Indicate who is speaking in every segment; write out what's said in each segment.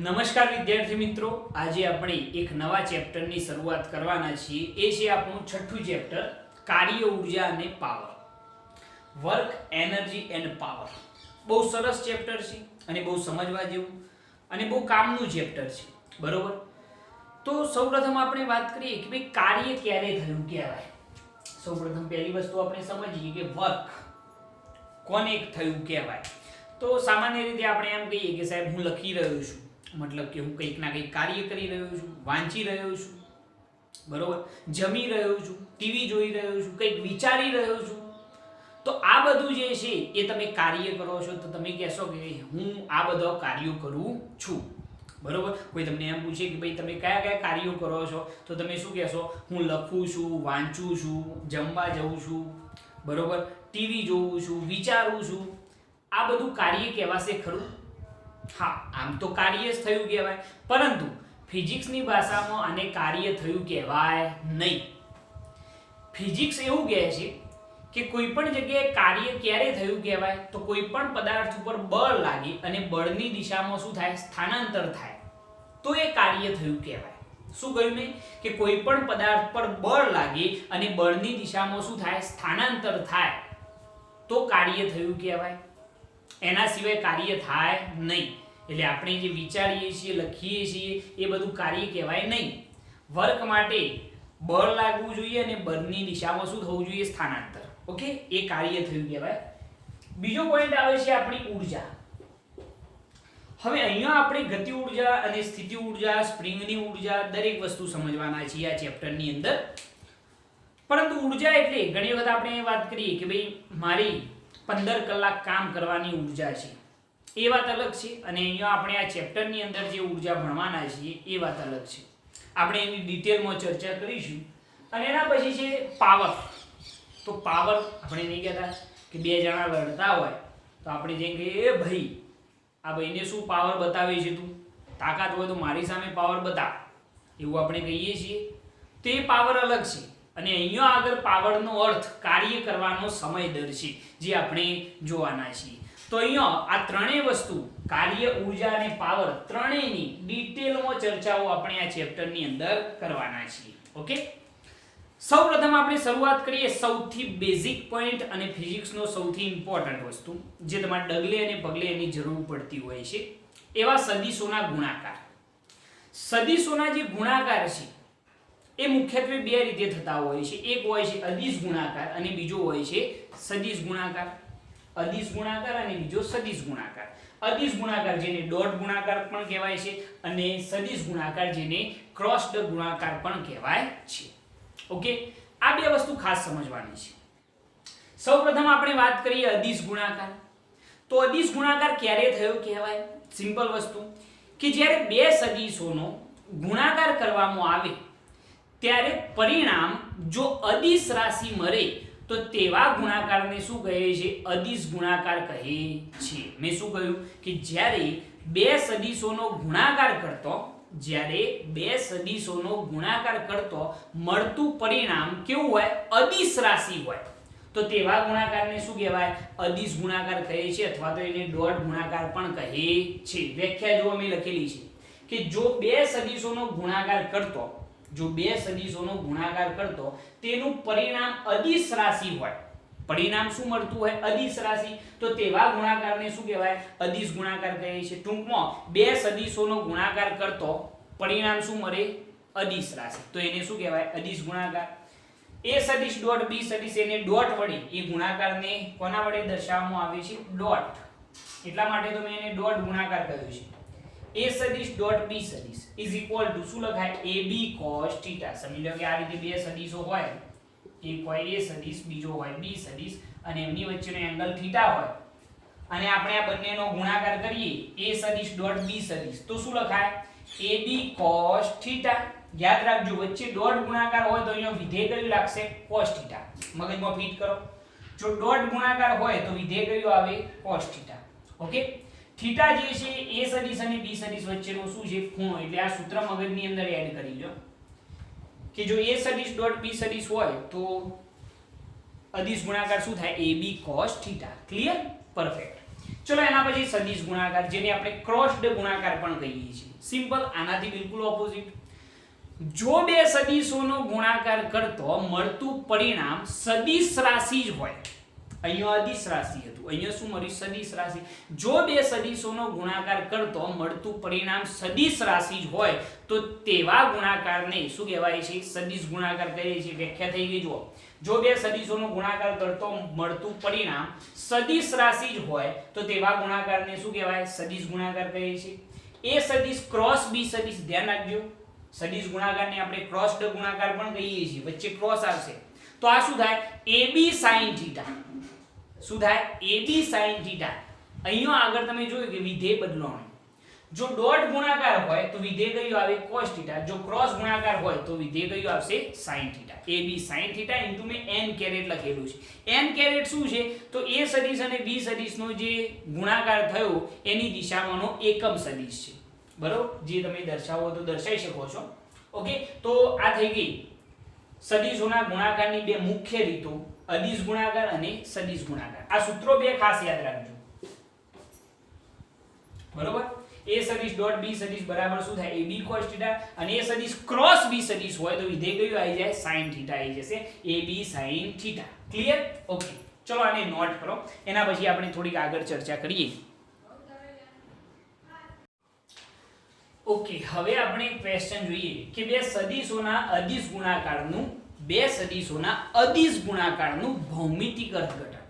Speaker 1: નમસ્કાર વિદ્યાર્થી મિત્રો, આજે આપણે એક નવા ચેપ્ટરની શરૂઆત કરવાના છીએ. એ છે આપણું છઠ્ઠું ચેપ્ટર, કાર્ય ઉર્જા અને power. Work, energy end power. બહુ સરસ ચેપ્ટર છે અને બહુ સમજવા જેવું અને બહુ કામનું ચેપ્ટર છે, બરોબર? તો સૌપ્રથમ આપણે વાત કરીએ કે ભાઈ કાર્ય ક્યારે થયું કહેવાય. સૌપ્રથમ પહેલી વસ્તુ આપણે સમજીએ કે વર્ક કોને થયું કહેવાય. તો સામાન્ય રીતે આપણે એમ કહીએ કે સાહેબ હું લખી રહ્યો છું, મતલબ કે હું કંઈક ના કંઈક કાર્ય કરી રહ્યો છું, વાંચી રહ્યો છું, બરોબર, જમી રહ્યો છું, ટીવી જોઈ રહ્યો છું, કંઈક વિચારી રહ્યો છું. તો આ બધું જે છે એ તમે કાર્ય કરો છો તો તમે કહેશો કે હું આ બધા કાર્યો કરું છું, બરોબર. કોઈ તમને એમ પૂછે કે ભાઈ તમે કયા કયા કાર્યો કરો છો તો તમે શું કહેશો? હું લખું છું, વાંચું છું, જમવા જાઉં છું, બરોબર, ટીવી જોઉં છું, વિચારું છું. આ બધું કાર્ય કહેવાશે ખરું? હા, આમ તો કાર્ય જ થયું કહેવાય, પરંતુ ફિઝિક્સની ભાષામાં આને કાર્ય થયું કહેવાય નહીં. ફિઝિક્સ એવું કહે છે કે કોઈ પણ જગ્યાએ કાર્ય ક્યારે થયું કહેવાય તો કોઈ પણ પદાર્થ ઉપર બળ લાગે અને બળની દિશામાં શું થાય? સ્થાનાંતર થાય, તો એ કાર્ય થયું કહેવાય. શું કહ્યું મેં? કે કોઈ પણ પદાર્થ પર બળ લાગે અને બળની દિશામાં શું થાય? સ્થાનાંતર થાય, તો કાર્ય થયું કહેવાય. એના સિવાય કાર્ય થાય નહીં. એટલે આપણે જે વિચારીએ છીએ, લખીએ છીએ, એ બધું કાર્ય કહેવાય નહીં. વર્ક માટે બળ લાગવું જોઈએ અને બળની દિશામાં શું થવું જોઈએ? સ્થાનાંતર. ઓકે, એ કાર્ય થયું કહેવાય. બીજો પોઈન્ટ આવે છે આપણી ઉર્જા. હવે અહીંયા આપણે ગતિ ઉર્જા અને સ્થિતિ ઉર્જા, સ્પ્રિંગની ઉર્જા, દરેક વસ્તુ સમજવાના છીએ આ ચેપ્ટરની અંદર. પરંતુ ઉર્જા એટલે ઘણી વખત આપણે વાત કરીએ કે ભાઈ મારી 15 કલાક કામ કરવાની ઉર્જા છે, એ વાત અલગ છે. અને અહીંયા આપણે આ ચેપ્ટરની અંદર જે ઉર્જા ભણવાના છીએ એ વાત અલગ છે. આપણે એની ડિટેલમાં ચર્ચા કરીશું. અને એના પછી છે પાવર. તો પાવર આપણે નહીં કહેતા કે બે જણા લડતા હોય તો આપણે જેમ કહીએ એ ભાઈ આ ભાઈને શું પાવર બતાવે છે તું, તાકાત હોય તો મારી સામે પાવર બતાવ, એવું આપણે કહીએ છીએ. તો એ પાવર અલગ છે. અને અહીંયા આગળ પાવરનો અર્થ કાર્ય કરવાનો સમય દર છે, જે આપણે જોવાના છીએ. તો અહીંયા આ ત્રણેય વસ્તુ, કાર્ય, ઉર્જા અને પાવર, ત્રણેયની ડિટેલમાં ચર્ચાઓ આપણે આ ચેપ્ટરની અંદર કરવાના છીએ. ઓકે, સૌપ્રથમ આપણે શરૂઆત કરીએ સૌથી બેઝિક પોઈન્ટ અને ફિઝિક્સનો સૌથી ઇમ્પોર્ટન્ટ વસ્તુ, જે તમારે ડગલે અને પગલે એની જરૂર પડતી હોય છે, એવા સદિશોના ગુણાકાર. સદિશોના જે ગુણાકાર છે એ મુખ્યત્વે બે રીતે થતા હોય છે. એક હોય છે અદિશ ગુણાકાર અને બીજો હોય છે સદિશ ગુણાકાર. અદિશ ગુણાકાર અને બીજો સદિશ ગુણાકાર. અદિશ ગુણાકાર જેને ડોટ ગુણાકાર પણ કહેવાય છે અને સદિશ ગુણાકાર જેને ક્રોસ્ડ ગુણાકાર પણ કહેવાય છે. ઓકે, આ બે વસ્તુ ખાસ સમજવાની છે. સૌપ્રથમ આપણે વાત કરીએ અદિશ ગુણાકાર. તો અદિશ ગુણાકાર ક્યારે થયો કહેવાય? સિમ્પલ વસ્તુ કે જ્યારે બે સદિશોનો ગુણાકાર કરવામાં આવે ત્યારે પરિણામ જો અદિશ રાશિ મળે તો તેવા ગુણાકારને શું કહે છે? અદિશ ગુણાકાર કહે છે. મેં શું કહ્યું કે જ્યારે બે સદિશોનો ગુણાકાર કરતો મળતું પરિણામ કેવું હોય? અદિશ રાશિ હોય, તો તેવા ગુણાકારને શું કહેવાય? અદિશ ગુણાકાર કહે છે, અથવા તો એને ડોટ ગુણાકાર પણ કહે છે. વ્યાખ્યા જો અમે લખેલી છે કે જો બે સદિશોનો ગુણાકાર કરતો તેનું પરિણામ અદિશ રાશિ હોય, પરિણામ શું મળતું હોય? અદિશ રાશિ, તો તેવા ગુણાકારને શું કહેવાય? અદિશ ગુણાકાર કહે છે. ટૂંકમાં બે સદિશોનો ગુણાકાર કરતો પરિણામ શું મળે? અદિશ રાશિ, તો એને શું કહેવાય? અદિશ ગુણાકાર. એ સદિશ ડોટ બી સદિશ, એને ડોટ વડે, એ ગુણાકારને કોના વડે દર્શાવવામાં આવે છે? ડોટ. એટલા માટે તો મેં એને ડોટ ગુણાકાર કહ્યું છે. a સદિશ ડોટ b સદિશ ઇઝ ઇક્વલ ટુ શું લખાય? ab cos θ. સમજી લો કે આ રીતે બે સદિશો હોય, એક હોય a સદિશ, બીજો હોય b સદિશ, અને એમની વચ્ચેનો એંગલ θ હોય, અને આપણે આ બંનેનો ગુણાકાર કરીએ a સદિશ ડોટ b સદિશ, તો શું લખાય? ab cos θ. યાદ રાખજો, વચ્ચે ડોટ ગુણાકાર હોય તો અહીંયા વિધેય કયું લાગશે? cos θ. મગજમાં ફિટ કરો. જો ડોટ ગુણાકાર હોય તો વિધેય કયું આવે? cos θ. ઓકે, થીટા જે છે એ સદિશ અને બી સદિશ વચ્ચેનો શું છે? ખૂણો. એટલે આ સૂત્ર મગજની અંદર એડ કરી લો કે જો a સદિશ ડોટ b સદિશ હોય તો અદિશ ગુણાકાર શું થાય? ab cos θ. ક્લિયર? પરફેક્ટ. ચલો એના પછી સદિશ ગુણાકાર, જેને આપણે ક્રોસ્ડ ગુણાકાર પણ કહીએ છીએ. સિમ્પલ, આનાથી બિલકુલ ઓપોઝિટ. જો બે સદિશોનો ગુણાકાર કરતો મળતું પરિણામ સદિશ રાશિ જ હોય, અહીંયા અદિશ રાશિ હતું, અહીંયા શું મળ્યું? સદિશ રાશિ. જો બે સદિશોનો ગુણાકાર કરતો મળતું પરિણામ સદિશ રાશિ જ હોય તો તેવા ગુણાકારને શું કહેવાય છે? સદિશ ગુણાકાર કહીએ છીએ. વ્યાખ્યા થઈ ગઈ. જુઓ, જો બે સદિશોનો ગુણાકાર કરતો મળતું પરિણામ સદિશ રાશિ જ હોય તો તેવા ગુણાકારને શું કહેવાય? સદિશ ગુણાકાર કહીએ છીએ. એ સદિશ ક્રોસ બી સદિશ, ધ્યાન રાખજો, સદિશ ગુણાકારને આપણે ક્રોસ્ડ ગુણાકાર પણ કહીએ છીએ, વચ્ચે ક્રોસ આવશે તો આ શું થાય? AB sin θ. શું થાય? AB sin θ. અહીંયા આગળ તમે જોયું કે વિધેય બદલવાનું. જો ડોટ ગુણાકાર હોય તો વિધેય કયું આવે? cos θ. જો ક્રોસ ગુણાકાર હોય તો વિધેય કયું આવશે? sin θ. AB sin θ ઇન્ટુ મેં n કેરેટ લખેલું છે. n કેરેટ શું છે? તો A સદિશ અને B સદિશનો જે ગુણાકાર થયો એની દિશામાંનો એકમ સદિશ છે. બરોબર? જે તમે દર્શાવો તો દર્શાવી શકો છો. ઓકે, તો આ થઈ ગઈ સદિશોના ગુણાકારની બે મુખ્ય રીતો, અદિશ ગુણાકાર અને સદિશ ગુણાકાર. આ સૂત્રો બે ખાસ યાદ રાખજો. બરોબર? A સદિશ ડોટ B સદિશ બરાબર શું થાય? AB cos θ. અને A સદિશ ક્રોસ B સદિશ હોય તો વિધેય કયું આવી જાય? sin θ આવી જશે. AB sin θ. ક્લિયર? ઓકે, ચલો આને નોટ કરો. એના પછી આપણે થોડીક આગળ ચર્ચા કરીએ. ઓકે, હવે આપણે એક ક્વેશ્ચન જોઈએ કે બે સદિશોના અદિશ ગુણાકારનું ભૌમિતિક અર્થઘટન.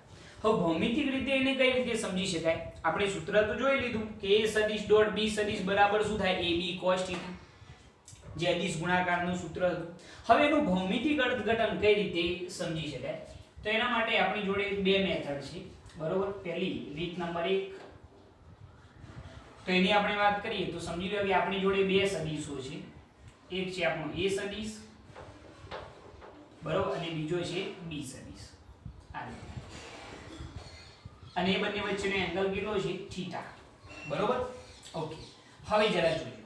Speaker 1: હવે ભૌમિતિક રીતે એને કઈ રીતે સમજી શકાય? આપણે સૂત્ર તો જોઈ લીધું કે A સદિશ ડોટ B સદિશ બરાબર શું થાય? AB cos θ, જે અદિશ ગુણાકારનું સૂત્ર હતું. હવે એનું ભૌમિતિક અર્થઘટન કઈ રીતે સમજી શકાય? તો એના માટે આપણી જોડે બે મેથડ છે. બરોબર? પહેલી રીત નંબર 1, તો એની આપણે વાત કરીએ તો સમજી લો કે આપણી જોડે બે સદિશો છે. એક છે આપણો A સદિશ, બરોબર, અને બીજો છે B સદિશ. આ રીતે. અને એ બંને વચ્ચેનો એંગલ કેટલો છે? θ. બરોબર? ઓકે, હવે જરા જોઈએ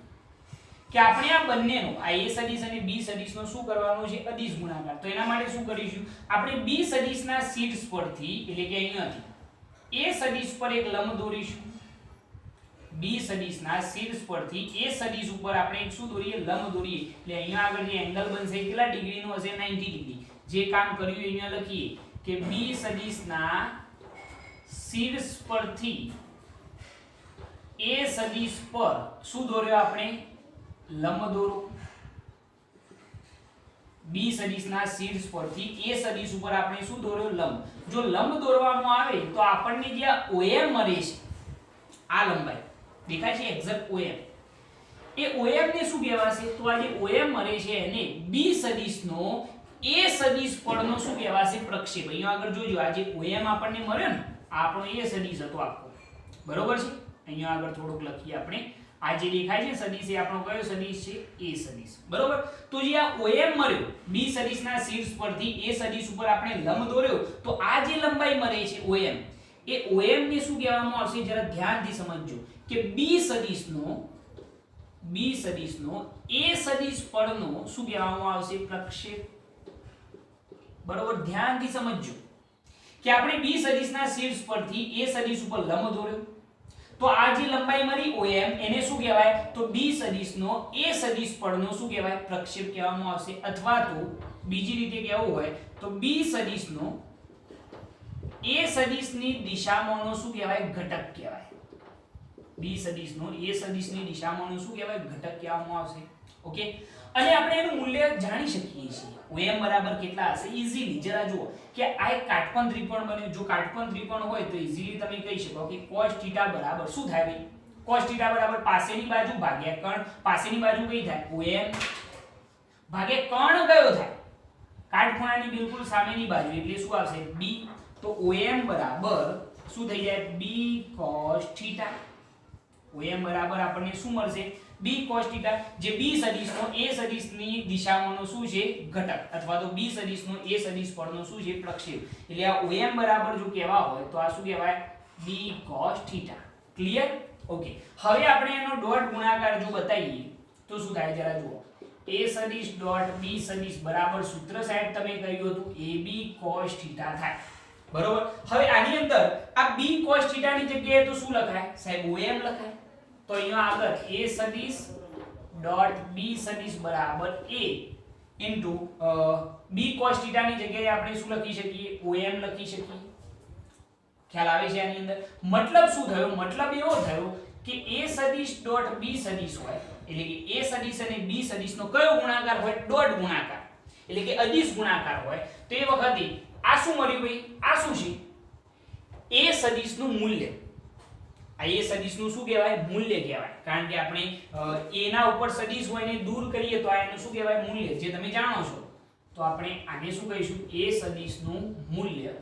Speaker 1: કે આપણે આ બંનેનો, આ A સદિશ અને B સદિશનો શું કરવાનો છે? અદિશ ગુણાકાર. તો એના માટે શું કરીશું? આપણે B સદિશના શીર્ષ પરથી, એટલે કે અહીંયાથી A સદિશ પર એક લંબ દોરીશું. B સદિશના શીર્ષ પરથી A સદિશ ઉપર આપણે એક શું દોરીએ? લંબ દોરીએ. એટલે અહીંયા આગળ જે એંગલ બનશે કેટલા ડિગ્રીનો હશે? 90 ડિગ્રી. જે કામ કર્યું અહીંયા લખીએ કે B સદિશના શીર્ષ પરથી A સદિશ પર શું દોર્યો આપણે? લંબ દોરો. B સદિશના શીર્ષ પરથી A સદિશ ઉપર આપણે શું દોર્યો? લંબ. જો લંબ દોરવામાં આવે તો આપણને જે OM મળે છે, આ લંબાઈ દેખાય છે એક્ઝેક્ટ OM, એ OM ને શું કહેવાશે? તો આ જે OM મળે છે એને B સદિશનો A સદિશ પરનો શું કહેવાશે? પ્રક્ષેપ. અહીંયા આગળ જોજો, આ જે OM આપણને મળ્યો ને, આ આપણો A સદિશ હતો આખો. બરોબર છે? અહીંયા આગળ થોડુંક લખીએ આપણે. આ જે દેખાય છે સદિશ એ આપણો કયો સદિશ છે? A સદિશ. બરોબર? તો જે આ OM મળ્યો B સદિશના શીર્ષ પરથી A સદિશ ઉપર આપણે લંબ દોર્યો, તો આ જે લંબાઈ મળે છે OM, એ OM ને શું કહેવામાં આવશે? જરા ધ્યાનથી સમજજો કે B સદિશનો A સદિશ પરનો શું કહેવામાં આવશે? પ્રક્ષેપ. બરોબર? ધ્યાનથી સમજજો કે આપણે B સદિશના શીર્ષ પરથી A સદિશ ઉપર લંબ દોર્યો, તો આ જે લંબાઈ મળી OM એને શું કહેવાય? તો B સદિશનો A સદિશ પરનો શું કહેવાય? પ્રક્ષેપ કહેવામાં આવશે. અથવા તો બીજી રીતે કહેવું હોય તો B સદિશનો A સદિશની દિશામાંનો શું કહેવાય? ઘટક કહેવાય. B સદિશનો A સદિશની દિશામાંનો શું કહેવાય? ઘટક કહેવામાં આવશે. ઓકે, અને આપણે એનું મૂલ્ય જાણી શકીએ છીએ. OM બરાબર કેટલા હશે? ઈઝીલી જરા જુઓ કે આ એક કાટકોણ ત્રિકોણ બન્યું. જો કાટકોણ ત્રિકોણ હોય તો ઈઝીલી તમે કહી શકો કે cos θ બરાબર શું થાય ભાઈ? cos θ બરાબર પાસેની બાજુ ભાગ્યા કર્ણ. પાસેની બાજુ કઈ થાય? OM ભાગ્યા કર્ણ કયો થાય? કાટખૂણાની બિલકુલ સામેની બાજુ, એટલે શું આવશે? B. તો OM બરાબર શું થઈ જાય? B cos θ. OM બરાબર આપણને શું મળશે? B cos θ. જે B સદિશનો A સદિશની દિશામાંનો શું છે? ઘટક. અથવા તો B સદિશનો A સદિશ પરનો શું છે? પ્રક્ષેપ. એટલે આ OM બરાબર જો કહેવા હોય તો આ શું કહેવાય? B cos θ. ક્લિયર? ઓકે, હવે આપણે એનો ડોટ ગુણાકાર જો બતાવીએ તો શું થાય? જરા જુઓ. A સદિશ ડોટ B સદિશ બરાબર સૂત્ર સાહેબ તમે કહ્યું હતું AB cos θ થાય. બરોબર. હવે આની અંદર આ b cos θ ની જગ્યાએ તો શું લખાય સાહેબ om લખાય. તો અહીંયા આગળ a સદિશ ડોટ b સદિશ બરાબર a ઇન્ટુ b cos θ ની જગ્યાએ આપણે શું લખી શકીએ om લખી શકીએ. ખ્યાલ આવે છે આની અંદર? મતલબ શું થયો? મતલબ એવો થયો કે a સદિશ ડોટ b સદિશ હોય એટલે કે a સદિશ અને b સદિશનો કયો ગુણાકાર હોય? ડોટ ગુણાકાર એટલે કે અદિશ ગુણાકાર હોય. તો એ વખતે આ શું મળ્યું ભાઈ? આ શું છે? a સદિશનું મૂલ્ય. આ a સદિશનું શું કહેવાય? મૂલ્ય કહેવાય. કારણ કે આપણે a ના ઉપર સદિશ હોય ને દૂર કરીએ તો આ એનું શું કહેવાય? મૂલ્ય, જે તમે જાણો છો. તો આપણે આને શું કહીશું? a સદિશનું મૂલ્ય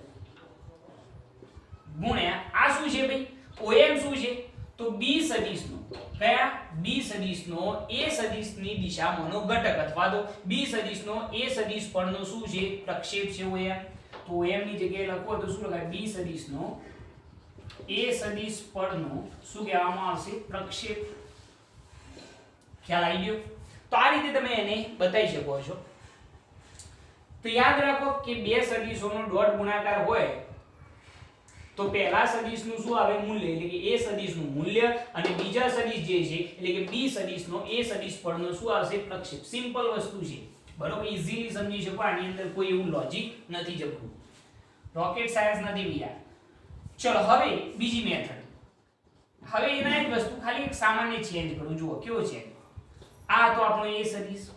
Speaker 1: ગુણ્યા આ શું છે ભાઈ? om શું છે? તો b સદિશનો કયા? b સદિશનો a સદિશની દિશામાંનો ઘટક અથવા તો b સદિશનો a સદિશ પરનો શું છે? પ્રક્ષેપ છે om. તો om ની જગ્યાએ લખો તો શું લખાય? b સદિશનો a સદિશ પરનો શું કહેવામાં આવશે? પ્રક્ષેપ. ખ્યાલ આવી ગયો? તો આ રીતે તમે એને બતાવી શકો છો. તો યાદ રાખો કે બે સદિશોનો ડોટ ગુણાકાર હોય તો પહેલા સદિશનું શું આવે? મૂલ્ય એટલે કે a સદિશનું મૂલ્ય અને બીજા સદિશ જે છે એટલે કે b સદિશનો a સદિશ પરનો શું આવશે? પ્રક્ષેપ. સિમ્પલ વસ્તુ છે, બરોબર. ઈઝીલી સમજી શકો. આની અંદર કોઈ એવું લોજિક નથી જતું, રોકેટ સાયન્સ નથી ભૈયા. ચલો હવે બીજી મેથડ. હવે એના એક વસ્તુ ખાલી એક સામાન્ય ચેન્જ કરું. જુઓ કેવો છે. આ તો આપણો a સદિશ,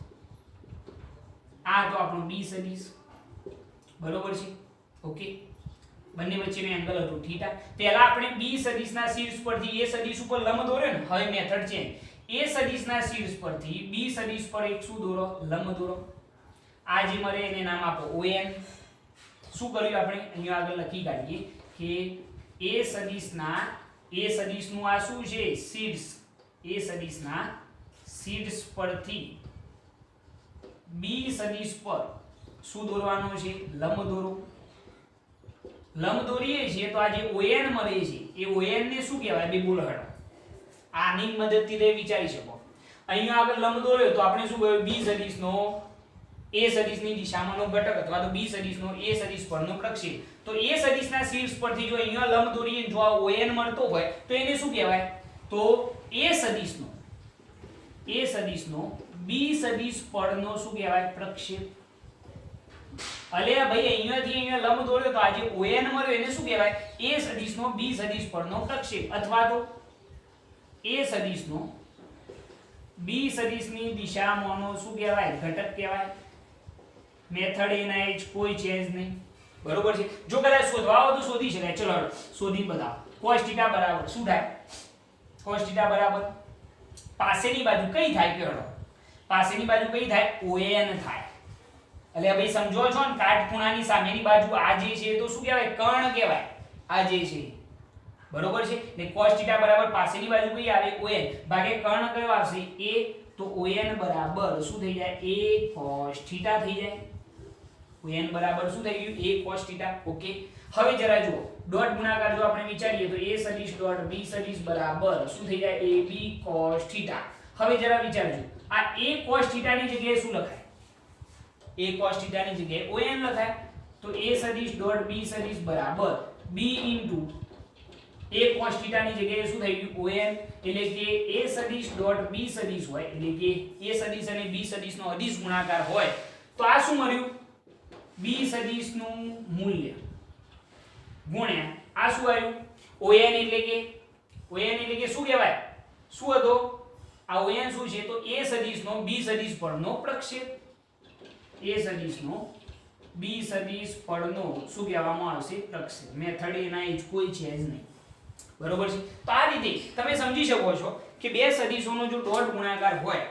Speaker 1: આ તો આપણો b સદિશ, બરોબર છે. ઓકે, બંને વચ્ચેનો એંગલ હતો θ. પહેલા આપણે b સદિશના શીર્ષ પરથી a સદિશ ઉપર લંબ દોર્યો ને. હવે મેથડ ચેન્જ. a સદિશના શીર્ષ પરથી b સદિશ પર એક શું દોરો? લંબ દોરો. આ જે મળે એને નામ આપો om. શું કર્યું આપણે? અહીંયા આગળ લખી કાઢીએ કે a સદિશનું આ શું છે? શીર્ષ. a સદિશના શીર્ષ પરથી b સદિશ પર શું દોરવાનો છે? લંબ દોરો. લંબ દોરીએ છીએ તો આ જે on મળે છે એ on ને શું કહેવાય? બે બોલ હડો. આની મદદથી તમે વિચારી શકો. અહીંયા આગળ લંબ દોર્યો તો આપણે શું કહ્યું? b સદિશનો a સદિશની દિશામાંનો ઘટક અથવા તો b સદિશનો a સદિશ પરનો પ્રક્ષેપ. તો a સદિશના શીર્ષ પરથી જો અહીંયા લંબ દોરીએ જો આ on મળતો હોય તો એને શું કહેવાય? તો a સદિશનો b સદિશ પરનો શું કહેવાય? પ્રક્ષેપ. અલે ભાઈ અહીંયાથી અહીંયા લંબ દોર્યો તો આ જે on મળ્યો એને શું કહેવાય? a સદિશનો b સદિશ પરનો પ્રક્ષેપ અથવા તો a સદિશનો b સદિશની દિશામાંનો શું કહેવાય? ઘટક કહેવાય. મેથડ એના જ કોઈ ચેન્જ નહીં, બરોબર છે. જો કદાચ શોધવા હોય તો શોધી શકાય. ચલો શોધી બતાવો. cos θ બરાબર શું થાય? cos θ બરાબર પાસેની બાજુ કઈ થાય? કેળો પાસેની બાજુ કઈ થાય? on થાય. એટલે ભાઈ સમજો છો ને, કાટખૂણાની સામેની બાજુ આ જે છે તો શું કહેવાય? કર્ણ કહેવાય. આ જે છે બરોબર છે ને. cos θ બરાબર પાસેની બાજુ કઈ આવે? on ભાગે કર્ણ કયો આવશે? a. તો on બરાબર શું થઈ જાય? a cos θ થઈ જાય. on બરાબર શું થઈ ગયું? a cos θ. ઓકે, હવે જરા જુઓ ડોટ ગુણાકાર જો આપણે વિચારીએ તો a સદિશ ડોટ b સદિશ બરાબર શું થઈ જાય? ab cos θ. હવે જરા વિચારજો, આ a cos θ ની જગ્યાએ શું લખાય? a cos θ ની જગ્યાએ on લખાય. તો a સદિશ ડોટ b સદિશ બરાબર b ઇન્ટુ a cos θ ની જગ્યાએ શું થઈ ગયું? on. એટલે કે a સદિશ ડોટ b સદિશ હોય એટલે કે a સદિશ અને b સદિશનો અદિશ ગુણાકાર હોય તો આ શું મળ્યું? b સદિશનું મૂલ્ય ગુણ્યા આ શું આવ્યું? on એટલે કે શું કહેવાય? શું હતો? આ on શું છે? તો a સદિશનો b સદિશ પરનો પ્રક્ષેપ. a સદિશનો b સદિશ પરનો શું કહેવામાં આવશે? પ્રક્ષેપ. મેથડ એના જ કોઈ છે જ નહીં, બરોબર છે. તો આ રીતે તમે સમજી શકો છો કે બે સદિશોનો જો ડોટ ગુણાકાર હોય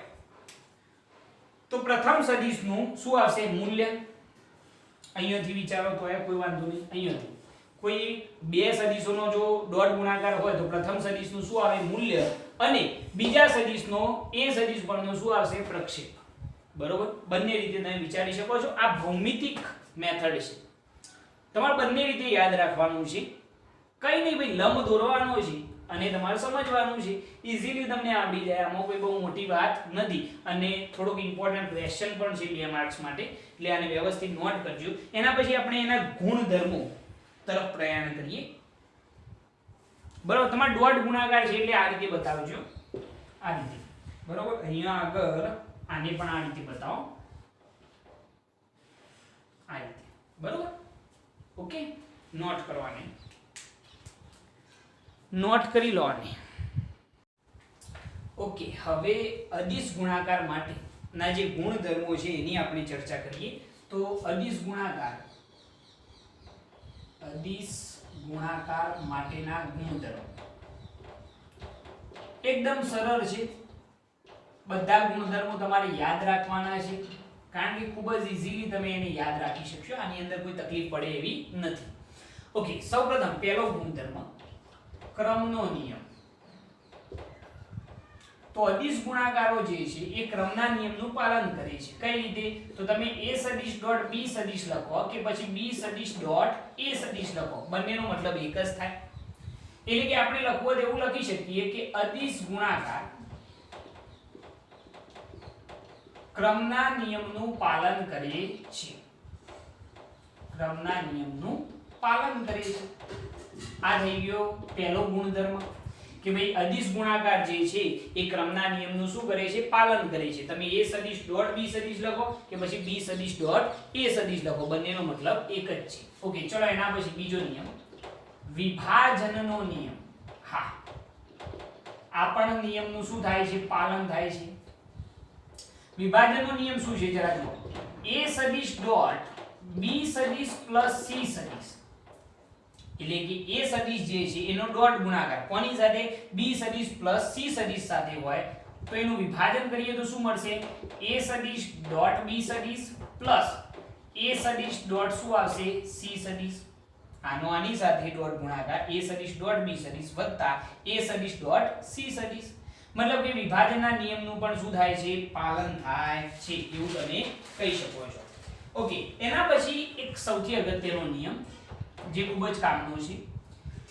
Speaker 1: તો પ્રથમ સદિશનું શું આવશે? મૂલ્ય. અહીંયાથી વિચારો તો કોઈ વાંધો નહીં. અહીંયાથી કોઈ બે સદિશોનો જો ડોટ ગુણાકાર હોય તો પ્રથમ સદિશનું શું આવે? મૂલ્ય. અને બીજા સદિશનો a સદિશ પરનો શું આવશે? પ્રક્ષેપ. બરોબર. બંને રીતે તમે વિચારી શકો છો. આ ભૌમિતિક મેથડ છે, તમારે બંને રીતે યાદ રાખવાનું છે. કઈ નહીં ભાઈ, લંબ દોરવાનો છે અને તમારે સમજવાનું છે. ઈઝીલી તમને આવડી જાય. આમાં કોઈ બહુ મોટી વાત નથી અને થોડોક ઇમ્પોર્ટન્ટ ક્વેશ્ચન પણ છે 2 માર્ક્સ માટે, એટલે આને વ્યવસ્થિત નોટ કરજો. એના પછી આપણે એના ગુણધર્મો તરફ પ્રયાણ કરીએ. બરોબર, તમારે ડોટ ગુણાકાર છે એટલે આ રીતે બતાવજો, આ રીતે. બરોબર, અહીંયા આગળ આને પણ આ રીતે બતાવો, આ રીતે. બરોબર, ઓકે. નોટ કરવાની, નોટ કરી લો આને. ઓકે, હવે અદિશ ગુણાકાર માટેના જે ગુણધર્મો છે એની આપણે ચર્ચા કરીએ. તો અદિશ ગુણાકાર માટેના ગુણધર્મો એકદમ સરળ છે. બધા ગુણધર્મો તમારે યાદ રાખવાના છે, કારણ કે ખૂબ જ ઈઝીલી તમે એને યાદ રાખી શકશો. આની અંદર કોઈ તકલીફ પડે એવી નથી. ઓકે, સૌપ્રથમ પહેલો ગુણધર્મ ક્રમનો નિયમ. તો અદિશ ગુણાકારો જે છે એ ક્રમના નિયમનું પાલન કરે છે. કઈ રીતે? તો તમે a સદિશ ડોટ b સદિશ લખો કે પછી b સદિશ ડોટ a સદિશ લખો, બંનેનો મતલબ એક જ થાય. એટલે કે આપણે લખવું હોય એવું લખી શકીએ કે અદિશ ગુણાકાર ક્રમના નિયમનું પાલન કરે છે. ક્રમના નિયમનું પાલન કરે છે. આ થઈ ગયો પહેલો ગુણધર્મ કે ભાઈ અદિશ ગુણાકાર જે છે એ ક્રમના નિયમનું શું કરે છે? પાલન કરે છે. તમે a સદિશ ડોટ b સદિશ લખો કે પછી b સદિશ ડોટ a સદિશ લખો, બંનેનો મતલબ એક જ છે. ઓકે, ચલો એના પછી બીજો નિયમ વિભાજનનો નિયમ. હા, આ પણ નિયમનું શું થાય છે? પાલન થાય છે. વિભાજનનો નિયમ શું છે જરા જુઓ. a સદિશ ડોટ b સદિશ પ્લસ c સદિશ, એટલે કે a સદિશ જે છે એનો ડોટ ગુણાકાર કોની સાથે? b સદિશ પ્લસ c સદિશ સાથે હોય તો એનું વિભાજન કરીએ તો શું મળશે? a સદિશ ડોટ b સદિશ પ્લસ a સદિશ ડોટ શું આવશે? c સદિશ. આનો આની સાથે ડોટ ગુણાકાર a સદિશ ડોટ b સદિશ વત્તા a સદિશ ડોટ c સદિશ. મતલબ કે વિભાજનના નિયમનું પણ શું થાય છે? પાલન થાય છે, એવું તમે કહી શકો છો. ઓકે, એના પછી એક સૌથી અગત્યનો નિયમ જે ખૂબ જ કામનો છે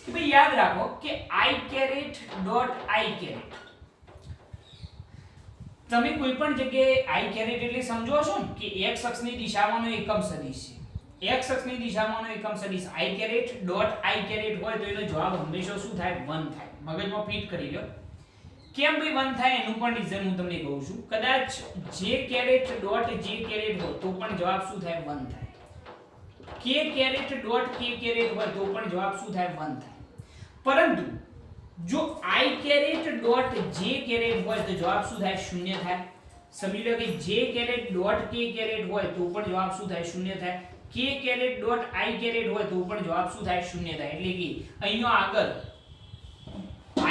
Speaker 1: કે ભાઈ યાદ રાખો કે i caret dot i caret. તમે કોઈ પણ જગ્યાએ i કેરેટ એટલે સમજો છો ને કે x અક્ષની દિશામાંનો એકમ સદિશ છે. x અક્ષની દિશામાંનો એકમ સદિશ i caret dot i caret હોય તો એનો જવાબ હંમેશા શું થાય? 1 થાય. મગજમાં ફિટ કરી લો. કેમ ભાઈ 1 થાય એનું પણ રીઝન હું તમને કહું છું. કદાચ j caret dot j caret હોય તો પણ જવાબ શું થાય? 1 થાય. k caret dot k caret હોય તો પણ જવાબ શું થાય? 1 થાય. પરંતુ જો i caret dot j caret હોય તો જવાબ શું થાય? 0 થાય. સમજી લો કે j caret dot k caret હોય તો પણ જવાબ શું થાય? 0 થાય. k caret dot i caret હોય તો પણ જવાબ શું થાય? 0 થાય. એટલે કે અહીંયા આગળ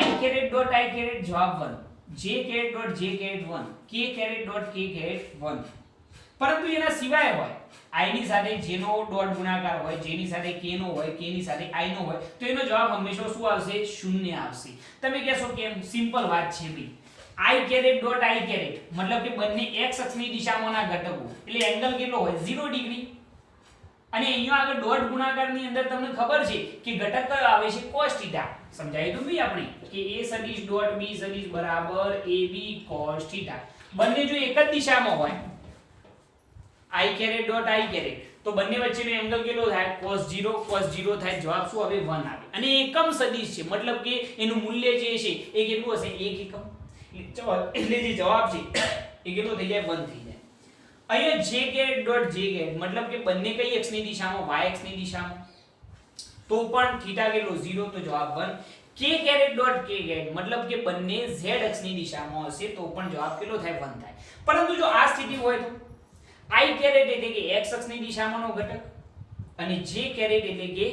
Speaker 1: i caret dot i caret જવાબ 1, j caret dot j caret 1, k caret dot k caret 1. પરંતુ એના સિવાય હોય i ની સાથે j નો ડોટ ગુણાકાર હોય, j ની સાથે k નો હોય, k ની સાથે i નો હોય તો એનો જવાબ હંમેશા શું આવશે? 0 આવશે. તમે કહેશો કેમ? સિમ્પલ વાત છે ભાઈ. i caret dot i caret મતલબ કે બંને x અક્ષની દિશામાંના ઘટકો, એટલે એંગલ કેટલો હોય? 0 ડિગ્રી. અને અહીંયા આગળ ડોટ ગુણાકારની અંદર તમને ખબર છે કે ઘટક કયો આવે છે? cos θ. સમજાય તો ભાઈ આપણે કે a સદિશ ડોટ b સદિશ બરાબર ab cos θ. બંને જો એક જ દિશામાં હોય i caret dot i caret તો બંને વચ્ચેનો એંગલ કેટલો થાય? cos 0 થાય. જવાબ શું આવે? 1 આવે. અને એકમ સદિશ છે મતલબ કે એનું મૂલ્ય જે છે એ કેટલું હશે? 1 એકમ. એટલે જે જવાબ છે એ કેટલો થઈ જાય? 1 થઈ જાય. અહીંયા j caret dot j caret મતલબ કે બંને કઈ અક્ષની દિશામાં? y અક્ષની દિશામાં. તો પણ થીટા કેટલો? 0 તો જવાબ 1. k caret dot k caret મતલબ કે બંને z અક્ષની દિશામાં હશે તો પણ જવાબ કેટલો થાય? 1 થાય. પરંતુ જો આ સ્થિતિ હોય તો i કેરેટ એટલે કે x અક્ષની દિશામાંનો ઘટક અને j કેરેટ એટલે કે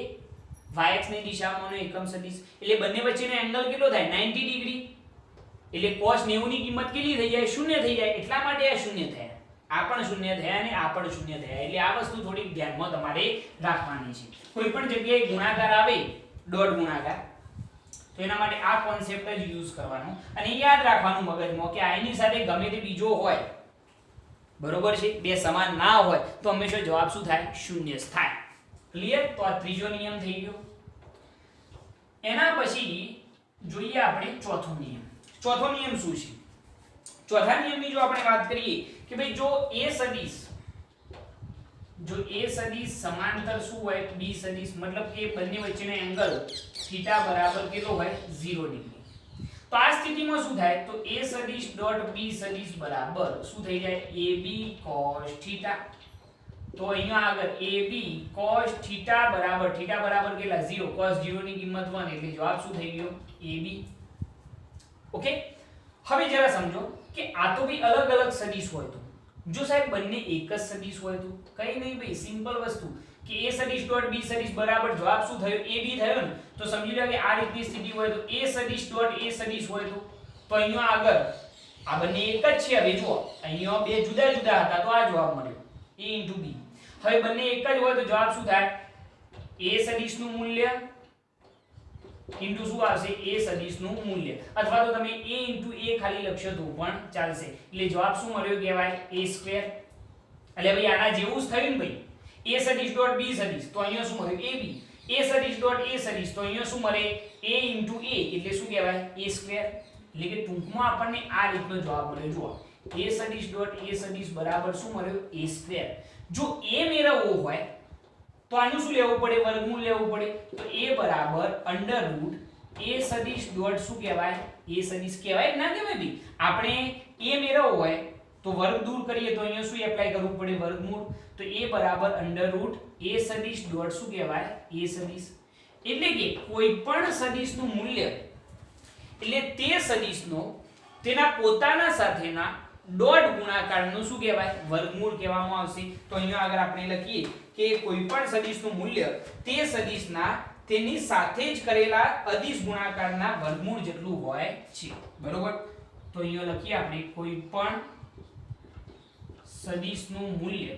Speaker 1: y અક્ષની દિશામાંનો એકમ સદિશ, એટલે બંને વચ્ચેનો એંગલ કેટલો થાય? 90 ડિગ્રી. એટલે cos 90 ની કિંમત કેટલી થઈ જાય? 0 થઈ જાય. એટલા માટે આ 0 થયા. આ પણ 0 થયા અને આ પણ 0 થયા. એટલે આ વસ્તુ થોડી ધ્યાનમાં તમારે રાખવાની છે. કોઈ પણ જગ્યાએ ગુણાકાર આવે ડોટ ગુણાકાર તો એના માટે આ કોન્સેપ્ટ જ યુઝ કરવાનો અને યાદ રાખવાનું મગજમાં કે i ની સાથે ગમે તે બીજો હોય, બરોબર છે, બે સમાન ના હોય તો હંમેશા જવાબ શું થાય? 0 જ થાય. ક્લિયર? તો આ ત્રીજો નિયમ થઈ ગયો. એના પછી જોઈએ આપણે ચોથો નિયમ. ચોથો નિયમ શું છે? ચોથા નિયમની જો આપણે વાત કરીએ કે ભાઈ જો a સદિશ જો a સદિશ સમાંતર શું હોય b સદિશ, મતલબ કે બંને વચ્ચેનો એંગલ થીટા બરાબર કેટલો હોય 0 ડિગ્રી. તો આ સ્થિતિમાં શું થાય તો a સદિશ ડોટ b સદિશ બરાબર શું થઈ જાય ab cos થીટા. તો અહીંયા આગળ ab cos થીટા બરાબર કેટલા 0, cos 0 ની કિંમત 1 એટલે જવાબ શું થઈ ગયો ab. ઓકે, હવે જરા સમજો કે આ તો ભઈ અલગ અલગ સદિશ હોય તો જો સાહેબ બંને એક જ સદિશ હોય તો કઈ નહીં ભાઈ, સિમ્પલ વસ્તુ કે a સદિશ ડોટ b સદિશ બરાબર જવાબ શું થયો ab થયો ને. તો સમજી લો કે આ રીતની સ્થિતિ હોય તો a સદિશ ડોટ a સદિશ હોય તો અહીંયા આગળ આ બંને એક જ છે. હવે જુઓ અહીંયા બે જુદા જુદા હતા તો આ જવાબ મળ્યો a b. હવે બંને એક જ હોય તો જવાબ શું થાય a સદિશનું મૂલ્ય ઇન્ટુ શું આવશે a સદિશનું મૂલ્ય, અથવા તો તમે a ઇન્ટુ a ખાલી લખશો તો પણ ચાલશે. એટલે જવાબ શું મળ્યો કહેવાય a સ્ક્વેર. એટલે ભાઈ આના જેવું જ થયું ને ભાઈ, a સદિશ ડોટ b સદિશ તો અહીંયા શું મળ્યું ab, a સદિશ ડોટ a સદિશ તો અહીંયા શું મળે a ઇન્ટુ a એટલે શું કહેવાય a સ્ક્વેર. એટલે કે ટૂંકમાં આપણને આ રીતનો જવાબ મળ્યો. જુઓ a સદિશ ડોટ a સદિશ બરાબર શું મળ્યો a સ્ક્વેર. જો a મેળવવો હોય તો આનું શું લેવું પડે વર્ગમૂળ લેવું પડે. તો a બરાબર અંડર રૂટ a સદિશ ડોટ શું કહેવાય a સદિશ કહેવાય ના કહેવાય ભાઈ. આપણે a મેળવવો હોય તો વર્ગ દૂર કરીએ તો અહીંયા શું એપ્લાય કરવું પડે વર્ગમૂળ. તો a બરાબર અંડર રૂટ a સદિશ ડોટ શું કહેવાય a સદિશ. એટલે કે કોઈ પણ સદિશનું મૂલ્ય એટલે તે સદિશનો તેના પોતાના સાથેના ડોટ ગુણાકારનું શું કહેવાય વર્ગમૂળ કહેવામાં આવશે. તો અહીંયા આગળ આપણે લખીએ કે કોઈ પણ સદિશનું મૂલ્ય તે સદિશના તેની સાથે જ કરેલા અદિશ ગુણાકારના વર્ગમૂળ જેટલું હોય છે. બરોબર, તો અહીંયા લખીએ આપણે કોઈ પણ સદિશનું મૂલ્ય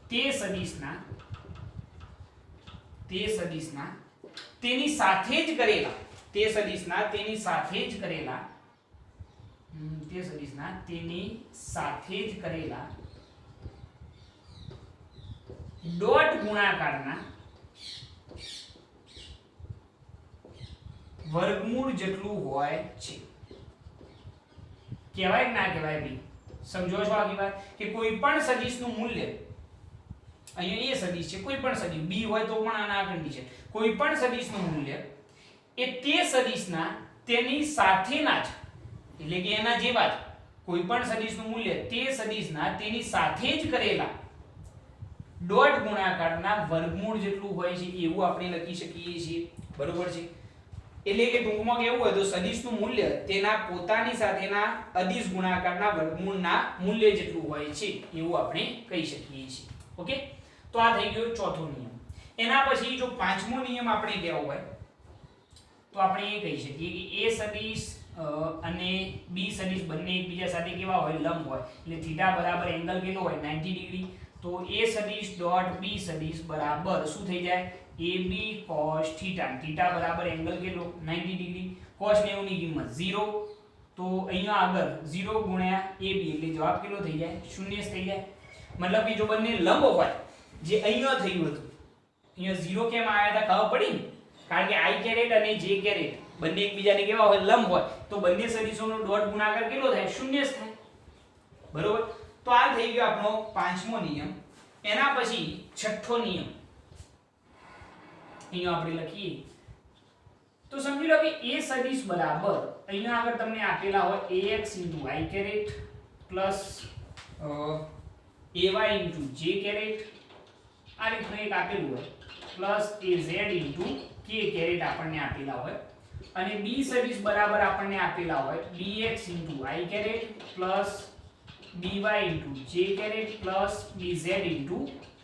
Speaker 1: તે સદિશના તેની સાથે જ કરેલા તેની સાથે જ કરેલા ડોટ ગુણાકારના વર્ગમૂળ જેટલું હોય છે. કહેવાય કે ના કહેવાય ભાઈ, સમજો છો આખી વાત કે કોઈ પણ સદિશનું મૂલ્ય અહીંયા a સદિશ છે, કોઈ પણ સદિશ b હોય તો પણ આના કન્ડિશન કોઈ પણ સદિશનું મૂલ્ય એ તે સદિશના તેની સાથેના જ એટલે કે એના જેવા જ કોઈ પણ સદિશનું મૂલ્ય તે સદિશના તેની સાથે જ કરેલા ડોટ ગુણાકારના વર્ગમૂળ જેટલું હોય છે એવું આપણે લખી શકીએ છીએ. બરોબર છે, એટલે કે ટૂંકમાં કેવું હોય તો સદિશનું મૂલ્ય તેના પોતાની સાથેના અદિશ ગુણાકારના વર્ગમૂળના મૂલ્ય જેટલું હોય છે એવું આપણે કહી શકીએ છીએ. ઓકે, તો આ થઈ ગયો ચોથો નિયમ. એના પછી જો પાંચમો નિયમ આપણે લેવો હોય તો આપણે એ કહી શકીએ કે a સદિશ અને b સદિશ બંને એકબીજા સાથે કેવા હોય લંબ હોય. એટલે થીટા બરાબર એંગલ કેટલો હોય 90 ડિગ્રી. તો a સદિશ ડોટ b સદિશ બરાબર શું થઈ જાય ab cos થીટા. થીટા બરાબર એંગલ કેટલો 90 ડિગ્રી. cos 90 ની કિંમત 0. તો અહીંયા આગળ 0 ગુણ્યા ab એટલે જવાબ કેટલો થઈ જાય 0 થઈ જાય. મતલબ કે જો બંને લંબ હોય જે અહીંયા થયું હતું અહીંયા 0 કેમ આવ્યા હતા ખબર પડી ને, કારણ કે i કેરેટ અને j કેરેટ બંને એકબીજાને કેવા હોય લંબ હોય તો બંને સદિશોનો ડોટ ગુણાકાર કેટલો થાય 0 જ થાય. બરોબર, તો આ થઈ ગયો આપણો પાંચમો નિયમ. એના પછી છઠ્ઠો નિયમ અહીંયા આપણે લખીએ તો સમજી લો કે a સદિશ બરાબર અહીંયા આગળ તમને આપેલા હોય ax * i caret plus ay * j caret આ રીતનું એક આપેલું હોય પ્લસ az * k કેરેટ આપણને આપેલા હોય અને b સદિશ બરાબર આપણને આપેલા હોય bx * i caret plus by * j caret plus bz *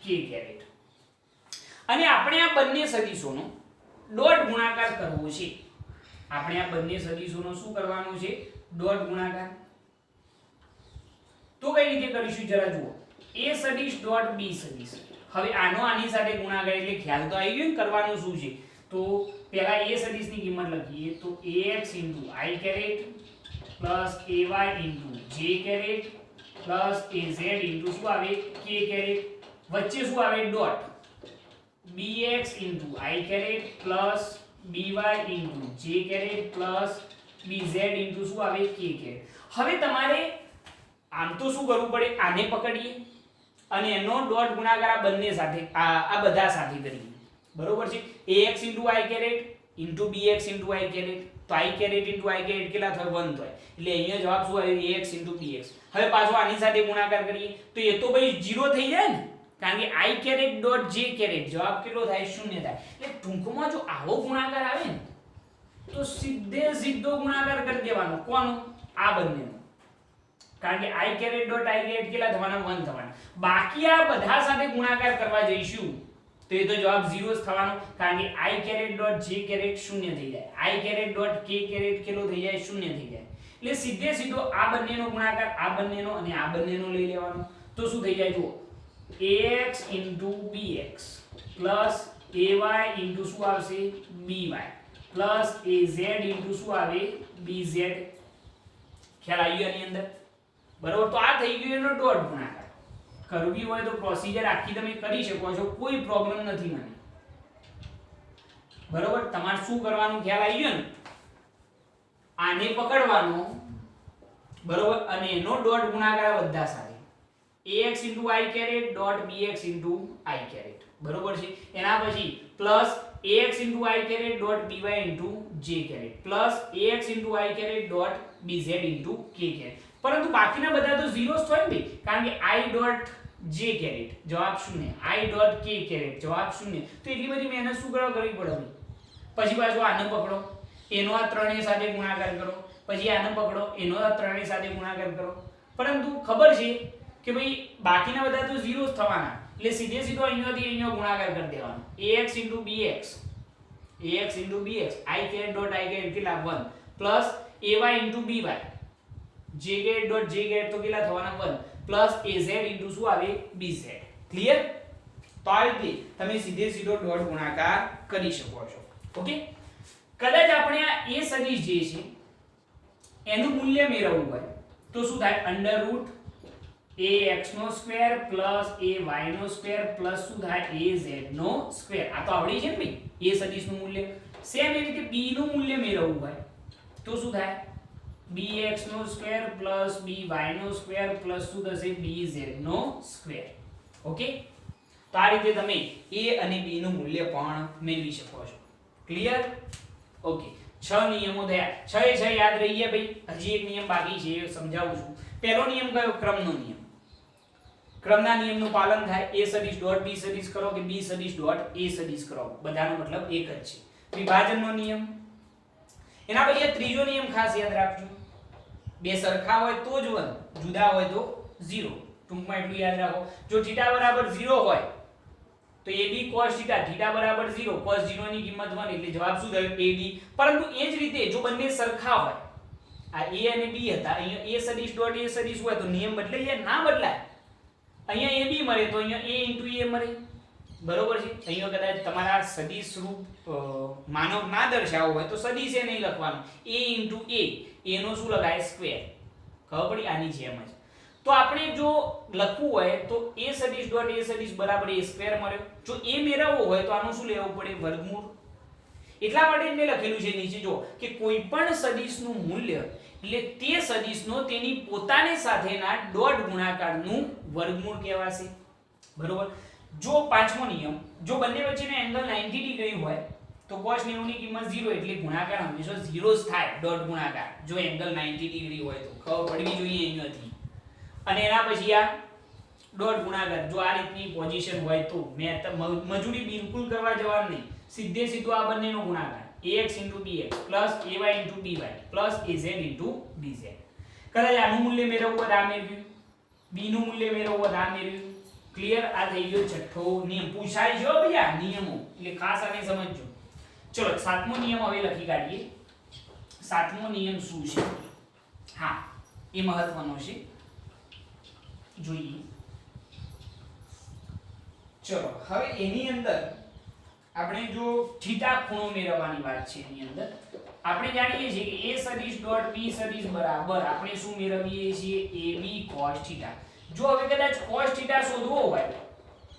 Speaker 1: k caret. અને આપણે આ બંને સદિશોનો ડોટ ગુણાકાર કરવો છે. આપણે આ બંને સદિશોનો શું કરવાનું છે ડોટ ગુણાકાર. તો કઈ રીતે કરીશું જરા જુઓ. a સદિશ ડોટ b સદિશ. હવે આનો આની સાથે ગુણાકાર એટલે ખ્યાલ તો આવી ગયો ને કરવાનું શું છે. તો પહેલા a સદિશની કિંમત લખીએ તો ax * i caret plus ay * j caret plus az * શું આવે k કેરેટ વચ્ચે શું આવે dot bx * i caret plus by * j caret plus bz * શું આવે k કેરેટ. હવે તમારે આમ તો શું કરવું પડે આને પકડીએ અને એનો ડોટ ગુણાકાર આ બંને સાથે આ બધા સાથે કરીએ, બરોબર છે. ax * i caret * bx * i caret, તો i કેરેટ * i કેરેટ કેટલા થાય? 1 થાય. એટલે અહીંયા જવાબ શું આવ્યો? ax * bx. હવે પાછો આની સાથે ગુણાકાર કરીએ તો એ તો ભાઈ 0 થઈ જાય ને, કારણ કે i caret dot j caret જવાબ કેટલો થાય? 0 થાય. એટલે ટૂંકમાં જો આવો ગુણાકાર આવે ને તો સીધો ગુણાકાર કરી દેવાનો. કોનો? આ બંનેનો. કારણ કે i caret dot i caret કેટલા થવાના? 1 થવાના. બાકી આ બધા સાથે ગુણાકાર કરવા જઈશું તો એ તો જવાબ 0 જ થવાનો, કારણ કે i caret dot j caret 0 થઈ જાય, i caret dot k caret કેટલો થઈ જાય? 0 થઈ જાય. એટલે સીધો આ બંનેનો ગુણાકાર આ બંનેનો અને આ બંનેનો લઈ લેવાનો. તો શું થઈ જાય? જુઓ, ax * bx plus ay * શું આવશે? by plus az * શું આવે? bz. ખ્યાલ આવી ગયો આની અંદર? બરોબર. તો આ થઈ ગયો એનો ડોટ ગુણાકાર. કરવી હોય તો પ્રોસિજર આખી તમે કરી શકો છો, કોઈ પ્રોબ્લેમ નથી મને. બરોબર. તમારે શું કરવાનું ખ્યાલ આવી ગયો ને? આને પકડવાનો, બરોબર, અને એનો ડોટ ગુણાકાર બધા સાથે. ax * i caret dot bx * i caret, બરોબર છે. એના પછી plus ax * i caret dot by * j caret plus ax * i caret dot bz * k caret. પરંતુ બાકીના બધા તો 0 જ થાય ને ભાઈ, કારણ કે i ડોટ j કેરેટ જવાબ 0, i ડોટ k કેરેટ જવાબ 0. તો એટલી બધી મહેનત શું કરવા કરવી પડે ભાઈ? પછી પાછું આને પકડો, એનો આ ત્રણેય સાથે ગુણાકાર કરો, પછી આને પકડો, એનો આ ત્રણેય સાથે ગુણાકાર કરો. પરંતુ ખબર છે કે ભાઈ બાકીના બધા તો 0 જ થવાના, એટલે સીધો અહીંયાથી અહીંયા ગુણાકાર કરી દેવાનો. ax * bx i caret dot i caret કેટલા? 1 plus ay * by j caret dot j caret તો કેટલા થવાના? 1 પ્લસ az * શું આવે? bz. ક્લિયર? તો આ રીતે તમે સીધો ડોટ ગુણાકાર કરી શકો છો. ઓકે. કદાચ આપણે આ a સદિશ જે છે એનું મૂલ્ય મેળવવું હોય તો શું થાય? √ax² પ્લસ ay² પ્લસ શું થાય? az². આ તો આવડી છે ને ભાઈ, a સદિશનું મૂલ્ય. સેમ એ રીતે b નું મૂલ્ય મેળવવું હોય તો શું થાય? bx² પ્લસ by² પ્લસ શું થશે? bz². ઓકે. તો આ રીતે તમે a અને b નું મૂલ્ય પણ મેળવી શકો છો. ક્લિયર? ઓકે. 6 નિયમો થયા. 6 એ 6 યાદ રહી ગયા ભાઈ? હજી એક નિયમ બાકી છે, એ સમજાવું છું. પહેલો નિયમ કયો? ક્રમનો નિયમ. ક્રમના નિયમનું પાલન થાય. a સદિશ ડોટ b સદિશ કરો કે b સદિશ ડોટ a સદિશ કરો, બધાનો મતલબ એક જ છે. વિભાજનનો નિયમ. એના પછી ત્રીજો નિયમ ખાસ યાદ રાખજો. બે સરખા હોય તો જ 1, જુદા હોય તો 0. ટૂંકમાં એટલું યાદ રાખો. જો θ બરાબર 0 હોય તો ab cos θ, θ બરાબર 0, cos 0 ની કિંમત 1, એટલે જવાબ શું થયો? ab. પરંતુ એ જ રીતે જો બંને સરખા હોય, આ a અને b હતા, અહીંયા a સદિશ ડોટ a સદિશ હોય તો નિયમ બદલાઈ જાય? ના બદલાય. અહીંયા ab મળે તો અહીંયા a * a મળે, બરોબર છે. અહીંયા કદાચ તમારા સદિશ રૂપ માનવ ના દર્શાવવો હોય તો સદિશ એ નહીં લખવાનું, a * a નો શું લખાય? સ્ક્વેર. ખબર પડી? આની જેમ જ. તો આપણે જો લખવું હોય તો a સદિશ ડોટ a સદિશ બરાબર a² મળ્યો. જો a મેળવવો હોય તો આનું શું લેવું પડે? વર્ગમૂળ. એટલા માટે મેં લખેલું છે નીચે જો કે કોઈ પણ સદિશનું મૂલ્ય એટલે તે સદિશનો તેની પોતાની સાથેના ડોટ ગુણાકારનું વર્ગમૂળ કહેવાશે. બરોબર. જો પાંચમો નિયમ, જો બંને વચ્ચેનો એંગલ 90 ડિગ્રી હોય તો cos 90 ની કિંમત 0, એટલે ગુણાકાર હંમેશા 0 જ થાય. ડોટ ગુણાકાર જો એંગલ 90 ડિગ્રી હોય તો ખબર પડવી જોઈએ અહીંયાથી. અને એના પછી આ ડોટ ગુણાકાર જો આ રીતની પોઝિશન હોય તો મજૂરી બિલકુલ કરવા જવાનું નહીં, સીધો આ બંનેનો ગુણાકાર ax * bx plus ay * by plus az * bz. કદાચ આનું મૂલ્ય મેળવવું હોય આ મેળવ્યું, b નું મૂલ્ય મેળવવું હોય આ મેળવ્યું. ક્લિયર? આ થઈ ગયો છઠ્ઠો નિયમ. પૂછાય જો ભાઈ આ નિયમો, એટલે ખાસ આને સમજજો. ચલો સાતમો નિયમ હવે લખી કાઢીએ. સાતમો નિયમ શું છે? હા, એ મહત્વનો છે, જોઈએ. ચલો હવે એની અંદર આપણે જો θ ખૂણો મેળવવાની વાત છે, એની અંદર આપણે જાણીએ છીએ કે a સદિશ ડોટ b સદિશ બરાબર આપણે શું મેળવીએ છીએ? ab cos θ. જો હવે કદાચ cos θ શોધવો હોય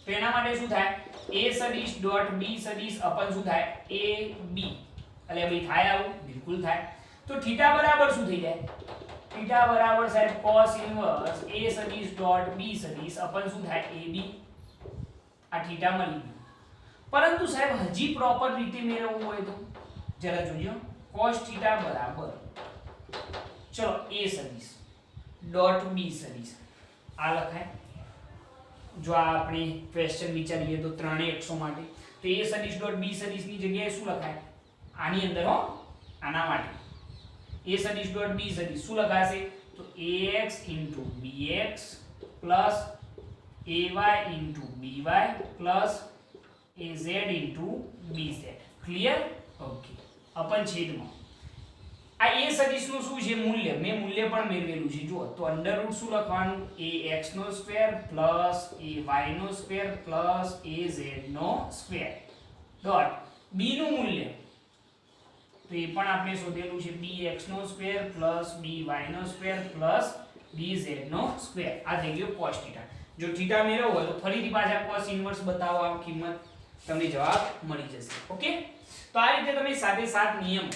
Speaker 1: તો એના માટે શું થાય? a સદિશ ડોટ b સદિશ અપન શું થાય? ab. એટલે ભાઈ થાય આવું? બિલકુલ થાય. તો θ બરાબર શું થઈ જાય? થીટા બરાબર સાહેબ cos ઇન્વર્સ a સદિશ ડોટ b સદિશ અપન શું થાય ab આ થીટા મળી ગયું પરંતુ સાહેબ હજી પ્રોપર રીતે મેળવવું હોય તો જરા જોજો cos થીટા બરાબર ચલો a સદિશ ડોટ b સદિશ આ લખાય જો આપણે ક્વેશ્ચન વિચારીએ તો ત્રણેય અક્ષો માટે તો a સદિશ ડોટ b સદિશની જગ્યાએ શું લખાય આની અંદર હો આના માટે a સદિશ ડોટ b સદિશ શું લખાશે તો ax bx plus ay by plus az bz clear okay અપન છેદમાં આ a સદિશનું શું છે મૂલ્ય મેં મૂલ્ય પણ મેળવેલું છે જો તો અંડર રૂટ શું લખવાનું ax નો સ્ક્વેર પ્લસ ay નો સ્ક્વેર પ્લસ az નો સ્ક્વેર ડોટ b નું મૂલ્ય તો એ પણ આપણે શોધેલું છે bx નો સ્ક્વેર પ્લસ by નો સ્ક્વેર પ્લસ bz નો સ્ક્વેર આ થઈ ગયો cos થીટા જો થીટા મેળવવો હોય તો ફરીથી પાછા cos ઇન્વર્સ બતાવો આ કિંમત તમને જવાબ મળી જશે ઓકે તો આ રીતે તમે સાથે સાત નિયમ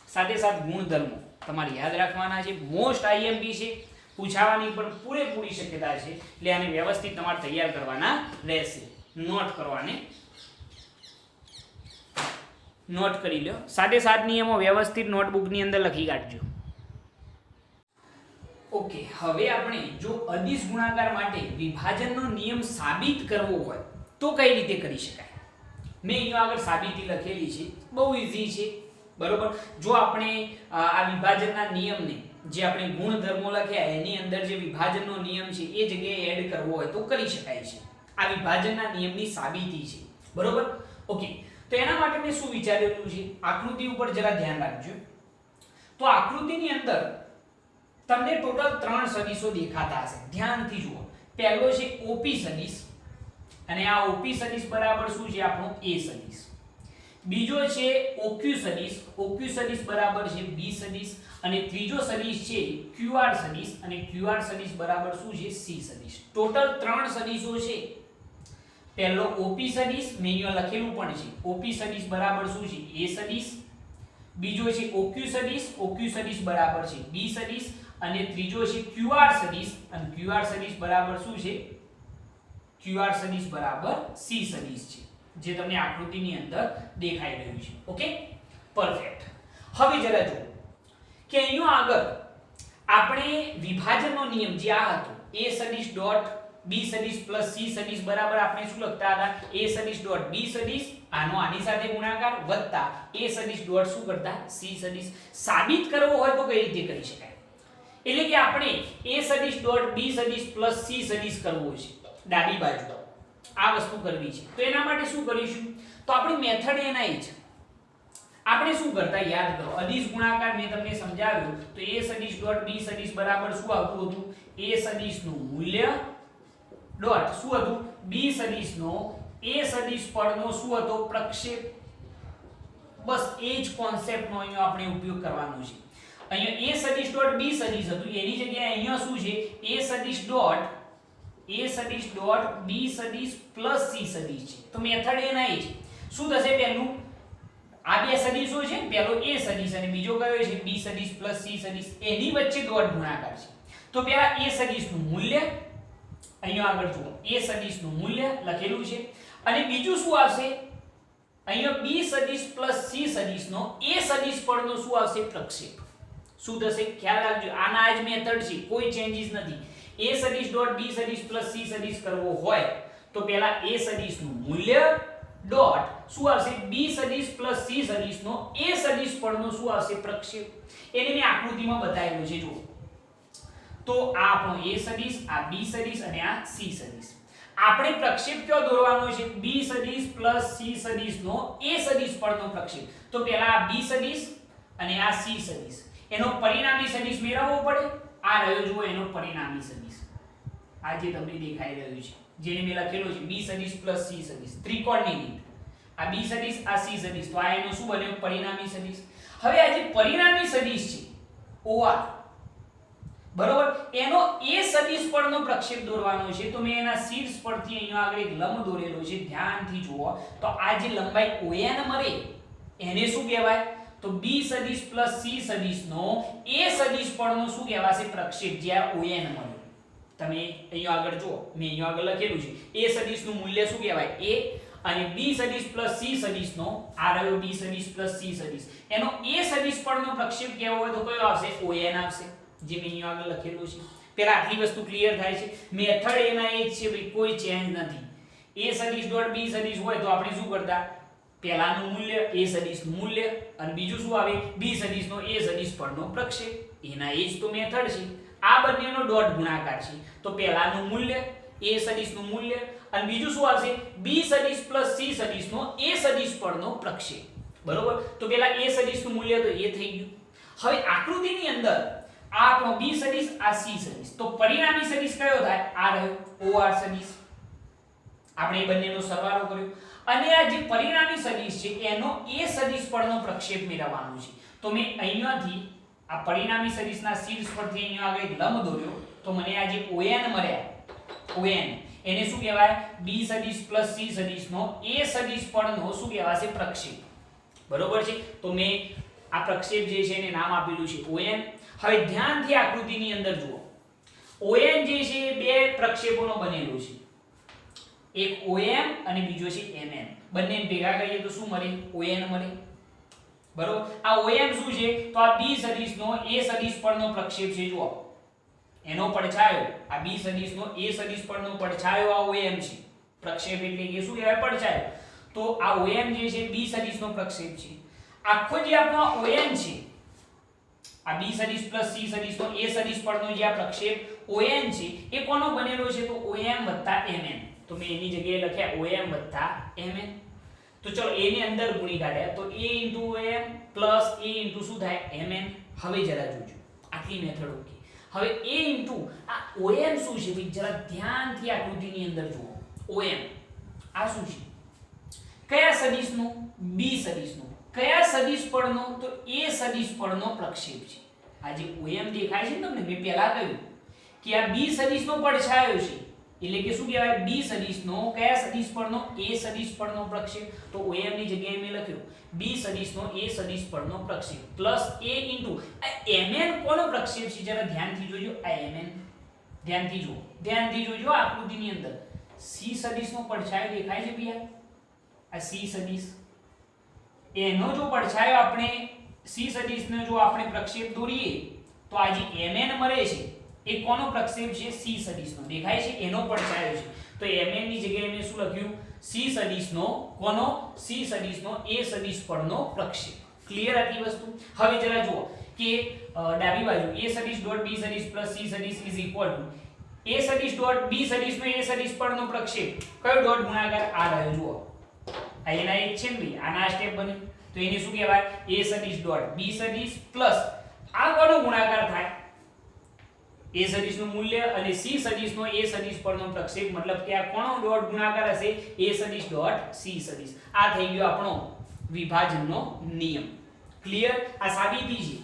Speaker 1: સાથે સાત ગુણધર્મો તમારે યાદ રાખવાના છે મોસ્ટ આઈએમપી છે પૂછાવાની પણ પૂરેપૂરી શક્યતા છે એટલે આને વ્યવસ્થિત તમારે તૈયાર કરવાના રહેશે નોટ કરવાને નોટ કરી લો સાથે સાત નિયમો વ્યવસ્થિત નોટબુકની અંદર લખી કાઢજો ઓકે હવે આપણે જો અદિશ ગુણાકાર માટે વિભાજનનો નિયમ સાબિત કરવો હોય તો કઈ રીતે કરી શકાય મેં અહીંયા આગળ સાબિતી લખેલી છે બહુ ઈઝી છે બરોબર જો આપણે આ વિભાજનના નિયમને જે આપણે ગુણધર્મો લખ્યા એની અંદર જે વિભાજનનો નિયમ છે એ જગ્યાએ એડ કરવો હોય તો કરી શકાય છે આ વિભાજનના નિયમની સાબિતી છે બરોબર ઓકે તો એના માટે મેં શું વિચારેલું છે આકૃતિ ઉપર જરા ધ્યાન રાખજો તો આકૃતિની અંદર તમને ટોટલ 3 સદિશો દેખાતા હશે ધ્યાનથી જુઓ પહેલો છે OP સદિશ અને આ OP સદિશ બરાબર શું છે આપણો A સદિશ બીજો છે OQ સદિશ બરાબર છે B સદિશ અને ત્રીજો સદિશ છે QR સદિશ અને QR સદિશ બરાબર શું છે C સદિશ ટોટલ 3 સદિશો છે પહેલો OP સદિશ મેં અહીંયા લખેલું પણ છે OP સદિશ બરાબર શું છે A સદિશ બીજો છે OQ સદિશ બરાબર છે B સદિશ અને ત્રીજો છે QR સદિશ અને QR સદિશ બરાબર શું છે QR સદિશ બરાબર C સદિશ છે જે તમને આકૃતિની અંદર દેખાઈ રહ્યું છે ઓકે પરફેક્ટ હવે જરા જુઓ કે અહીંયા આગળ આપણે વિભાજનનો નિયમ જે આ હતો A સદિશ ડોટ B સદિશ પ્લસ C સદિશ બરાબર આપણે શું લખતા હતા A સદિશ ડોટ B સદિશ આનો આની સાથે ગુણાકાર વત્તા A સદિશ ડોટ શું કરતા C સદિશ સાબિત કરવો હોય તો કઈ રીતે કરી શકાય એટલે કે આપણે A સદિશ ડોટ B સદિશ પ્લસ C સદિશ કરવો છે ડાબી બાજુ આ વસ્તુ કરવી છે તો એના માટે શું કરીશું તો આપણી મેથડ એના જ આપણે શું કરતા યાદ કરો અદિશ ગુણાકાર મેં તમને સમજાવ્યું તો A સદિશ ડોટ B સદિશ બરાબર શું આવતું હતું A સદિશનું મૂલ્ય ડોટ શું હતું B સદિશનો A સદિશ પરનો શું હતો પ્રક્ષેપ બસ એ જ કોન્સેપ્ટનો અહીંયા આપણે ઉપયોગ કરવાનો છે અહીંયા A સદિશ ડોટ B સદિશ હતું એની જગ્યાએ અહીંયા શું છે A સદિશ ડોટ B સદિશ પ્લસ C સદિશ છે તો મેથડ એના જ શું થશે પહેલું આ બે સદિશો છે પહેલો A સદિશ અને બીજો કયો છે B સદિશ પ્લસ C સદિશ એની વચ્ચે ડોટ ગુણાકાર છે તો પહેલા A સદિશનું મૂલ્ય અહીંયા આગળ જુઓ A સદિશનું મૂલ્ય લખેલું છે અને બીજું શું આવશે અહીંયા B સદિશ પ્લસ C સદિશનો A સદિશ પરનો શું આવશે પ્રક્ષેપ શું થશે ખ્યાલ રાખજો આના જ મેથડ છે કોઈ ચેન્જીસ નથી A સદિશ ડોટ B સદિશ પ્લસ C સદિશ કરવો હોય તો પહેલા A સદિશનું મૂલ્ય ડોટ શું આવશે B સદિશ પ્લસ C સદિશનો A સદિશ પરનો શું આવશે પ્રક્ષેપ એને મેં આકૃતિમાં બતાવેલું છે જુઓ તો આ આપણો A સદિશ આ B સદિશ અને આ C સદિશ આપણે પ્રક્ષેપ કયો દોરવાનો છે B સદિશ પ્લસ C સદિશનો A સદિશ પરનો પ્રક્ષેપ તો પહેલા આ B સદિશ અને આ C સદિશ એનો પરિણામી સદિશ મેળવવો પડે આ રહ્યો જુઓ એનો પરિણામી સદિશ આ જે તમને દેખાઈ રહ્યું છે જેને મેં લખેલું છે B સદિશ પ્લસ C સદિશ ત્રિકોણની રીત આ B સદિશ આ C સદિશ તો આ એનો શું બન્યો પરિણામી સદિશ હવે આ જે પરિણામી સદિશ છે OR બરોબર એનો A સદિશ પરનો પ્રક્ષેપ દોરવાનો છે તો મેં એના શીર્ષ પરથી અહીંયા આગળ એક લંબ દોરેલો છે ધ્યાનથી જુઓ તો આ જે લંબાઈ ON મળે એને શું કહેવાય તો b સદિશ પ્લસ c સદિશનો a સદિશ પરનો શું કહેવાશે પ્રક્ષેપ જે આ ON મળ્યો તમે અહીંયા આગળ જુઓ મેં અહીંયા આગળ લખેલું છે a સદિશનું મૂલ્ય શું કહેવાય a અને b સદિશ પ્લસ c સદિશનો આ રહ્યો b સદિશ પ્લસ c સદિશ એનો a સદિશ પરનો પ્રક્ષેપ કેવો હોય તો કયો આવશે ON આવશે જે મેં અહીંયા આગળ લખેલું છે પહેલા આટલી વસ્તુ ક્લિયર થાય છે મેથડ એના એ જ છે ભાઈ કોઈ ચેન્જ નથી a સદિશ ડોટ b સદિશ હોય તો આપણે શું કરતા પહેલાનું મૂલ્ય a સદિશનું મૂલ્ય અને બીજું શું આવે b સદિશનો a સદિશ પરનો પ્રક્ષેપ એના એ જ તો મેથડ છે આ બંનેનો ડોટ ગુણાકાર છે તો પહેલાનું મૂલ્ય a સદિશનું મૂલ્ય અને બીજું શું આવશે b સદિશ પ્લસ c સદિશનો a સદિશ પરનો પ્રક્ષેપ બરોબર તો પહેલા a સદિશનું મૂલ્ય તો એ થઈ ગયું હવે આકૃતિની અંદર આ આપણો b સદિશ આ c સદિશ તો પરિણામી સદિશ કયો થાય આ રહ્યો or સદિશ આપણે એ બંનેનો સરવાળો કર્યો અને આ જે પરિણામી સદિશ છે એનો a સદિશ પરનો પ્રક્ષેપ મેળવવાનો છે તો મેં અહીંયાથી આ પરિણામી સદિશના શીર્ષ પરથી અહીંયા આગળ એક લંબ દોર્યો તો મને આ જે ON મળ્યા ON એને શું કહેવાય b સદિશ પ્લસ c સદિશનો a સદિશ પરનો શું કહેવાશે પ્રક્ષેપ બરોબર છે તો મેં આ પ્રક્ષેપ જે છે એને નામ આપેલું છે ON હવે ધ્યાનથી આકૃતિની અંદર જુઓ ON જે છે એ બે પ્રક્ષેપોનો બનેલો છે એક OM અને બીજો છે MN બંનેને ભેગા કરીએ તો શું મળે ON મળે બરોબર આ OM શું છે તો આ b સદિશનો a સદિશ પરનો પ્રક્ષેપ છે જુઓ એનો પડછાયો આ b સદિશનો a સદિશ પરનો પડછાયો આ OM છે પ્રક્ષેપ એટલે કે શું કહેવાય પડછાયો તો આ OM જે છે b સદિશનો પ્રક્ષેપ છે આખો જે આપણો ON છે આ b સદિશ પ્લસ c સદિશનો a સદિશ પરનો જે આ પ્રક્ષેપ ON છે એ કોનો બનેલો છે તો OM MN તો મેં એની જગ્યાએ લખ્યા OM MN તો ચલો a ની અંદર ગુણી કાઢ્યા તો a OM પ્લસ a શું થાય MN હવે જરા જોજો આટલી મેથડ ઓકે હવે a આ OM શું છે ભાઈ જરા ધ્યાનથી આકૃતિની અંદર જુઓ OM આ શું છે કયા સદિશનો b સદિશનો કયા સદિશ પરનો તો a સદિશ પરનો પ્રક્ષેપ છે આ જે OM દેખાય છે તમને મેં પહેલા કહ્યું કે આ b સદિશનો પડછાયો છે એટલે કે શું કહેવાય b સદિશનો કયા સદિશ પરનો a સદિશ પરનો પ્રક્ષેપ તો OM ની જગ્યાએ મેં લખ્યું b સદિશનો a સદિશ પરનો પ્રક્ષેપ પ્લસ a આ mn કોનો પ્રક્ષેપ છે જરા ધ્યાનથી જોજો આ mn ધ્યાનથી જોજો આકૃતિની અંદર c સદિશનો પડછાયો દેખાય છે ભૈયા આ c સદિશ એનો જો પડછાયો આપણે c સદિશનો જો આપણે પ્રક્ષેપ દોરીએ તો આ જે mn મળે છે એ કોનો પ્રક્ષેપ છે c સદિશનો દેખાય છે એનો પડછાયો છે તો mn ની જગ્યાએ મેં શું લખ્યું c સદિશનો કોનો c સદિશનો a સદિશ પરનો પ્રક્ષેપ ક્લિયર આટલી વસ્તુ હવે જરા જુઓ કે ડાબી બાજુ a સદિશ ડોટ b સદિશ પ્લસ c સદિશ ઇઝ ઇક્વલ ટુ a સદિશ ડોટ b સદિશનો a સદિશ પરનો પ્રક્ષેપ કયો ડોટ ગુણાકાર આ રહ્યો જુઓ આ એના એક છે ને ભાઈ આના સ્ટેપ બને તો એને શું કહેવાય a સદિશ ડોટ b સદિશ પ્લસ આ કોનો ગુણાકાર થાય a સદિશનું મૂલ્ય અને c સદિશનો a સદિશ પરનો પ્રક્ષેપ મતલબ કે આ કોનો ડોટ ગુણાકાર હશે a સદિશ ડોટ c સદિશ આ થઈ ગયો આપણો વિભાજનનો નિયમ ક્લિયર આ સાબિતી છે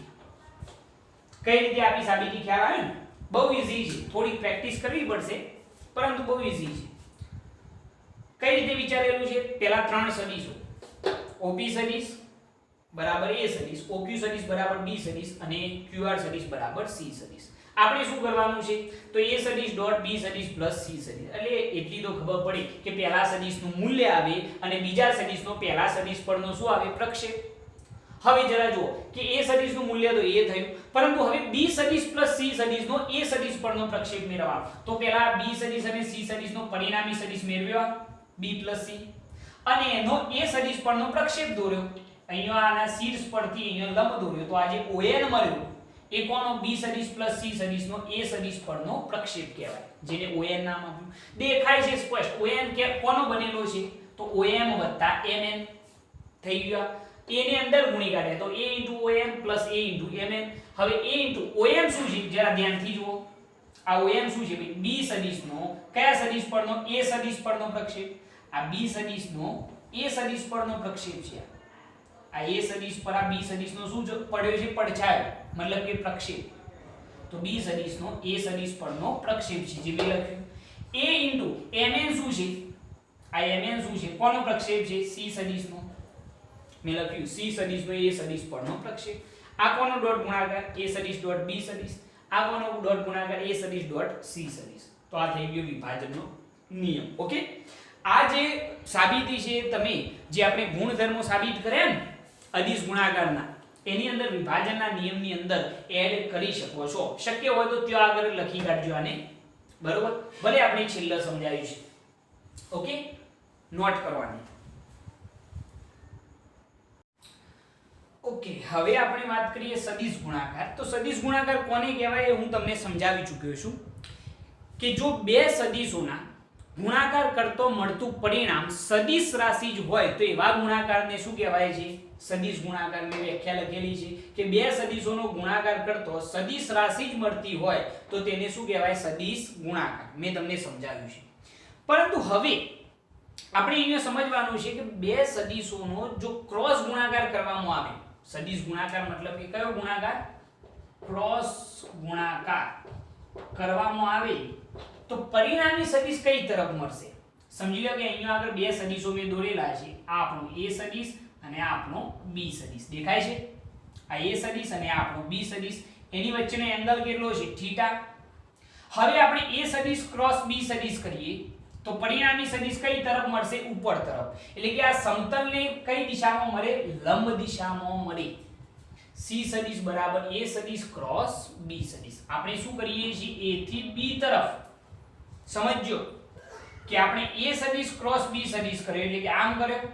Speaker 1: કઈ રીતે આપી સાબિતી ખ્યાલ આવે ને બહુ ઈઝી છે થોડી પ્રેક્ટિસ કરવી પડશે પરંતુ બહુ ઈઝી છે કઈ રીતે વિચારેલું છે પહેલા ત્રણ સદિશો OP સદિશ બરાબર a સદિશ OQ સદિશ બરાબર b સદિશ અને QR સદિશ બરાબર c સદિશ આપણે શું કરવાનું છે તો a સદિશ ડોટ b સદિશ પ્લસ c સદિશ એટલે એટલી તો ખબર પડી કે પહેલા સદિશનું મૂલ્ય આવે અને બીજા સદિશનો પહેલા સદિશ પરનો શું આવે પ્રક્ષેપ હવે જરા જુઓ કે a સદિશનું મૂલ્ય તો a થયું પરંતુ હવે b સદિશ પ્લસ c સદિશનો a સદિશ પરનો પ્રક્ષેપ મેળવવાનો તો પહેલા b સદિશ અને c સદિશનો પરિણામી સદિશ મેળવ્યો b પ્લસ c અને એનો a સદિશ પરનો પ્રક્ષેપ દોર્યો અહીંયા આના શીર્ષ પરથી અહીંયા લંબ દોર્યો તો આ જે ON મળ્યો એ કોનો b સદિશ પ્લસ c સદિશનો a સદિશ પરનો પ્રક્ષેપ કહેવાય જેને ON નામ આપ્યું દેખાય છે સ્પષ્ટ ON કે કોનો બનેલો છે તો OM MN થઈ ગયો એની અંદર ગુણી કાઢે તો a OM plus a MN હવે a OM શું છે જરા ધ્યાનથી જુઓ આ OM શું છે ભાઈ b સદિશનો કયા સદિશ પરનો a સદિશ પરનો પ્રક્ષેપ આ b સદિશનો a સદિશ પરનો પ્રક્ષેપ છે આ a સદિશ પર આ b સદિશનો શું પડ્યો છે પડછાયો મતલબ કે પ્રક્ષેપ તો b સદિશનો a સદિશ પરનો પ્રક્ષેપ છે જે મેં લખ્યું a MN શું છે આ MN શું છે કોનો પ્રક્ષેપ છે c સદિશનો મેં લખ્યું સી સદિશનો એ સદિશ પરનો પ્રક્ષેપ. આ કોનો ડોટ ગુણાકાર એ સદિશ ડોટ બી સદિશ, આ કોનો ડોટ ગુણાકાર એ સદિશ ડોટ સી સદિશ. તો આ થઈ ગયો વિભાજનનો નિયમ. ઓકે, આ જે સાબિતી છે તમે જે આપણે ગુણધર્મો સાબિત કર્યા ને અદિશ ગુણાકારના, એની અંદર વિભાજનના નિયમની અંદર એડ કરી શકો છો. શક્ય હોય તો ત્યાં આગળ લખી કાઢજો આને, બરોબર. ભલે આપણે છેલ્લે સમજાવ્યું છે. ઓકે, નોટ કરવાની. ઓકે, હવે આપણે વાત કરીએ સદિશ ગુણાકાર. તો સદિશ ગુણાકાર કોને કહેવાય હું તમને સમજાવી ચૂક્યો છું કે જો બે સદિશોના ગુણાકાર કરતો મળતું પરિણામ સદિશ રાશિ જ હોય તો એવા ગુણાકારને શું કહેવાય છે? સદિશ ગુણાકારની વ્યાખ્યા લખેલી છે કે બે સદિશોનો ગુણાકાર કરતો સદિશ રાશિ જ મળતી હોય તો તેને શું કહેવાય? સદિશ ગુણાકાર. મેં તમને સમજાવ્યું છે. પરંતુ હવે આપણે અહીંયા સમજવાનું છે કે બે સદિશોનો જો ક્રોસ ગુણાકાર કરવામાં આવે, સદિશ ગુણાકાર મતલબ કે કયો ગુણાકાર? ક્રોસ ગુણાકાર કરવામાં આવે તો પરિણામી સદિશ કઈ તરફ મળશે? સમજી લો કે અહીંયા આગળ બે સદિશો મેં દોરેલા છે. આ આપણો a સદિશ અને આ આપણો b સદિશ દેખાય છે. આ a સદિશ અને આ આપણો b સદિશ, એની વચ્ચેનો એંગલ કેટલો છે? થીટા. હવે આપણે a સદિશ ક્રોસ b સદિશ કરીએ તો પરિણામી સદિશ કઈ તરફ મળશે? ઉપર તરફ. એટલે કે આ સમતલને કઈ દિશામાં મળે? લંબ દિશામાં મળે. c સદિશ બરાબર a સદિશ ક્રોસ b સદિશ. આપણે શું કરીએ છીએ? a થી b તરફ. સમજજો કે આપણે a સદિશ ક્રોસ b સદિશ કર્યો એટલે કે આમ કર્યો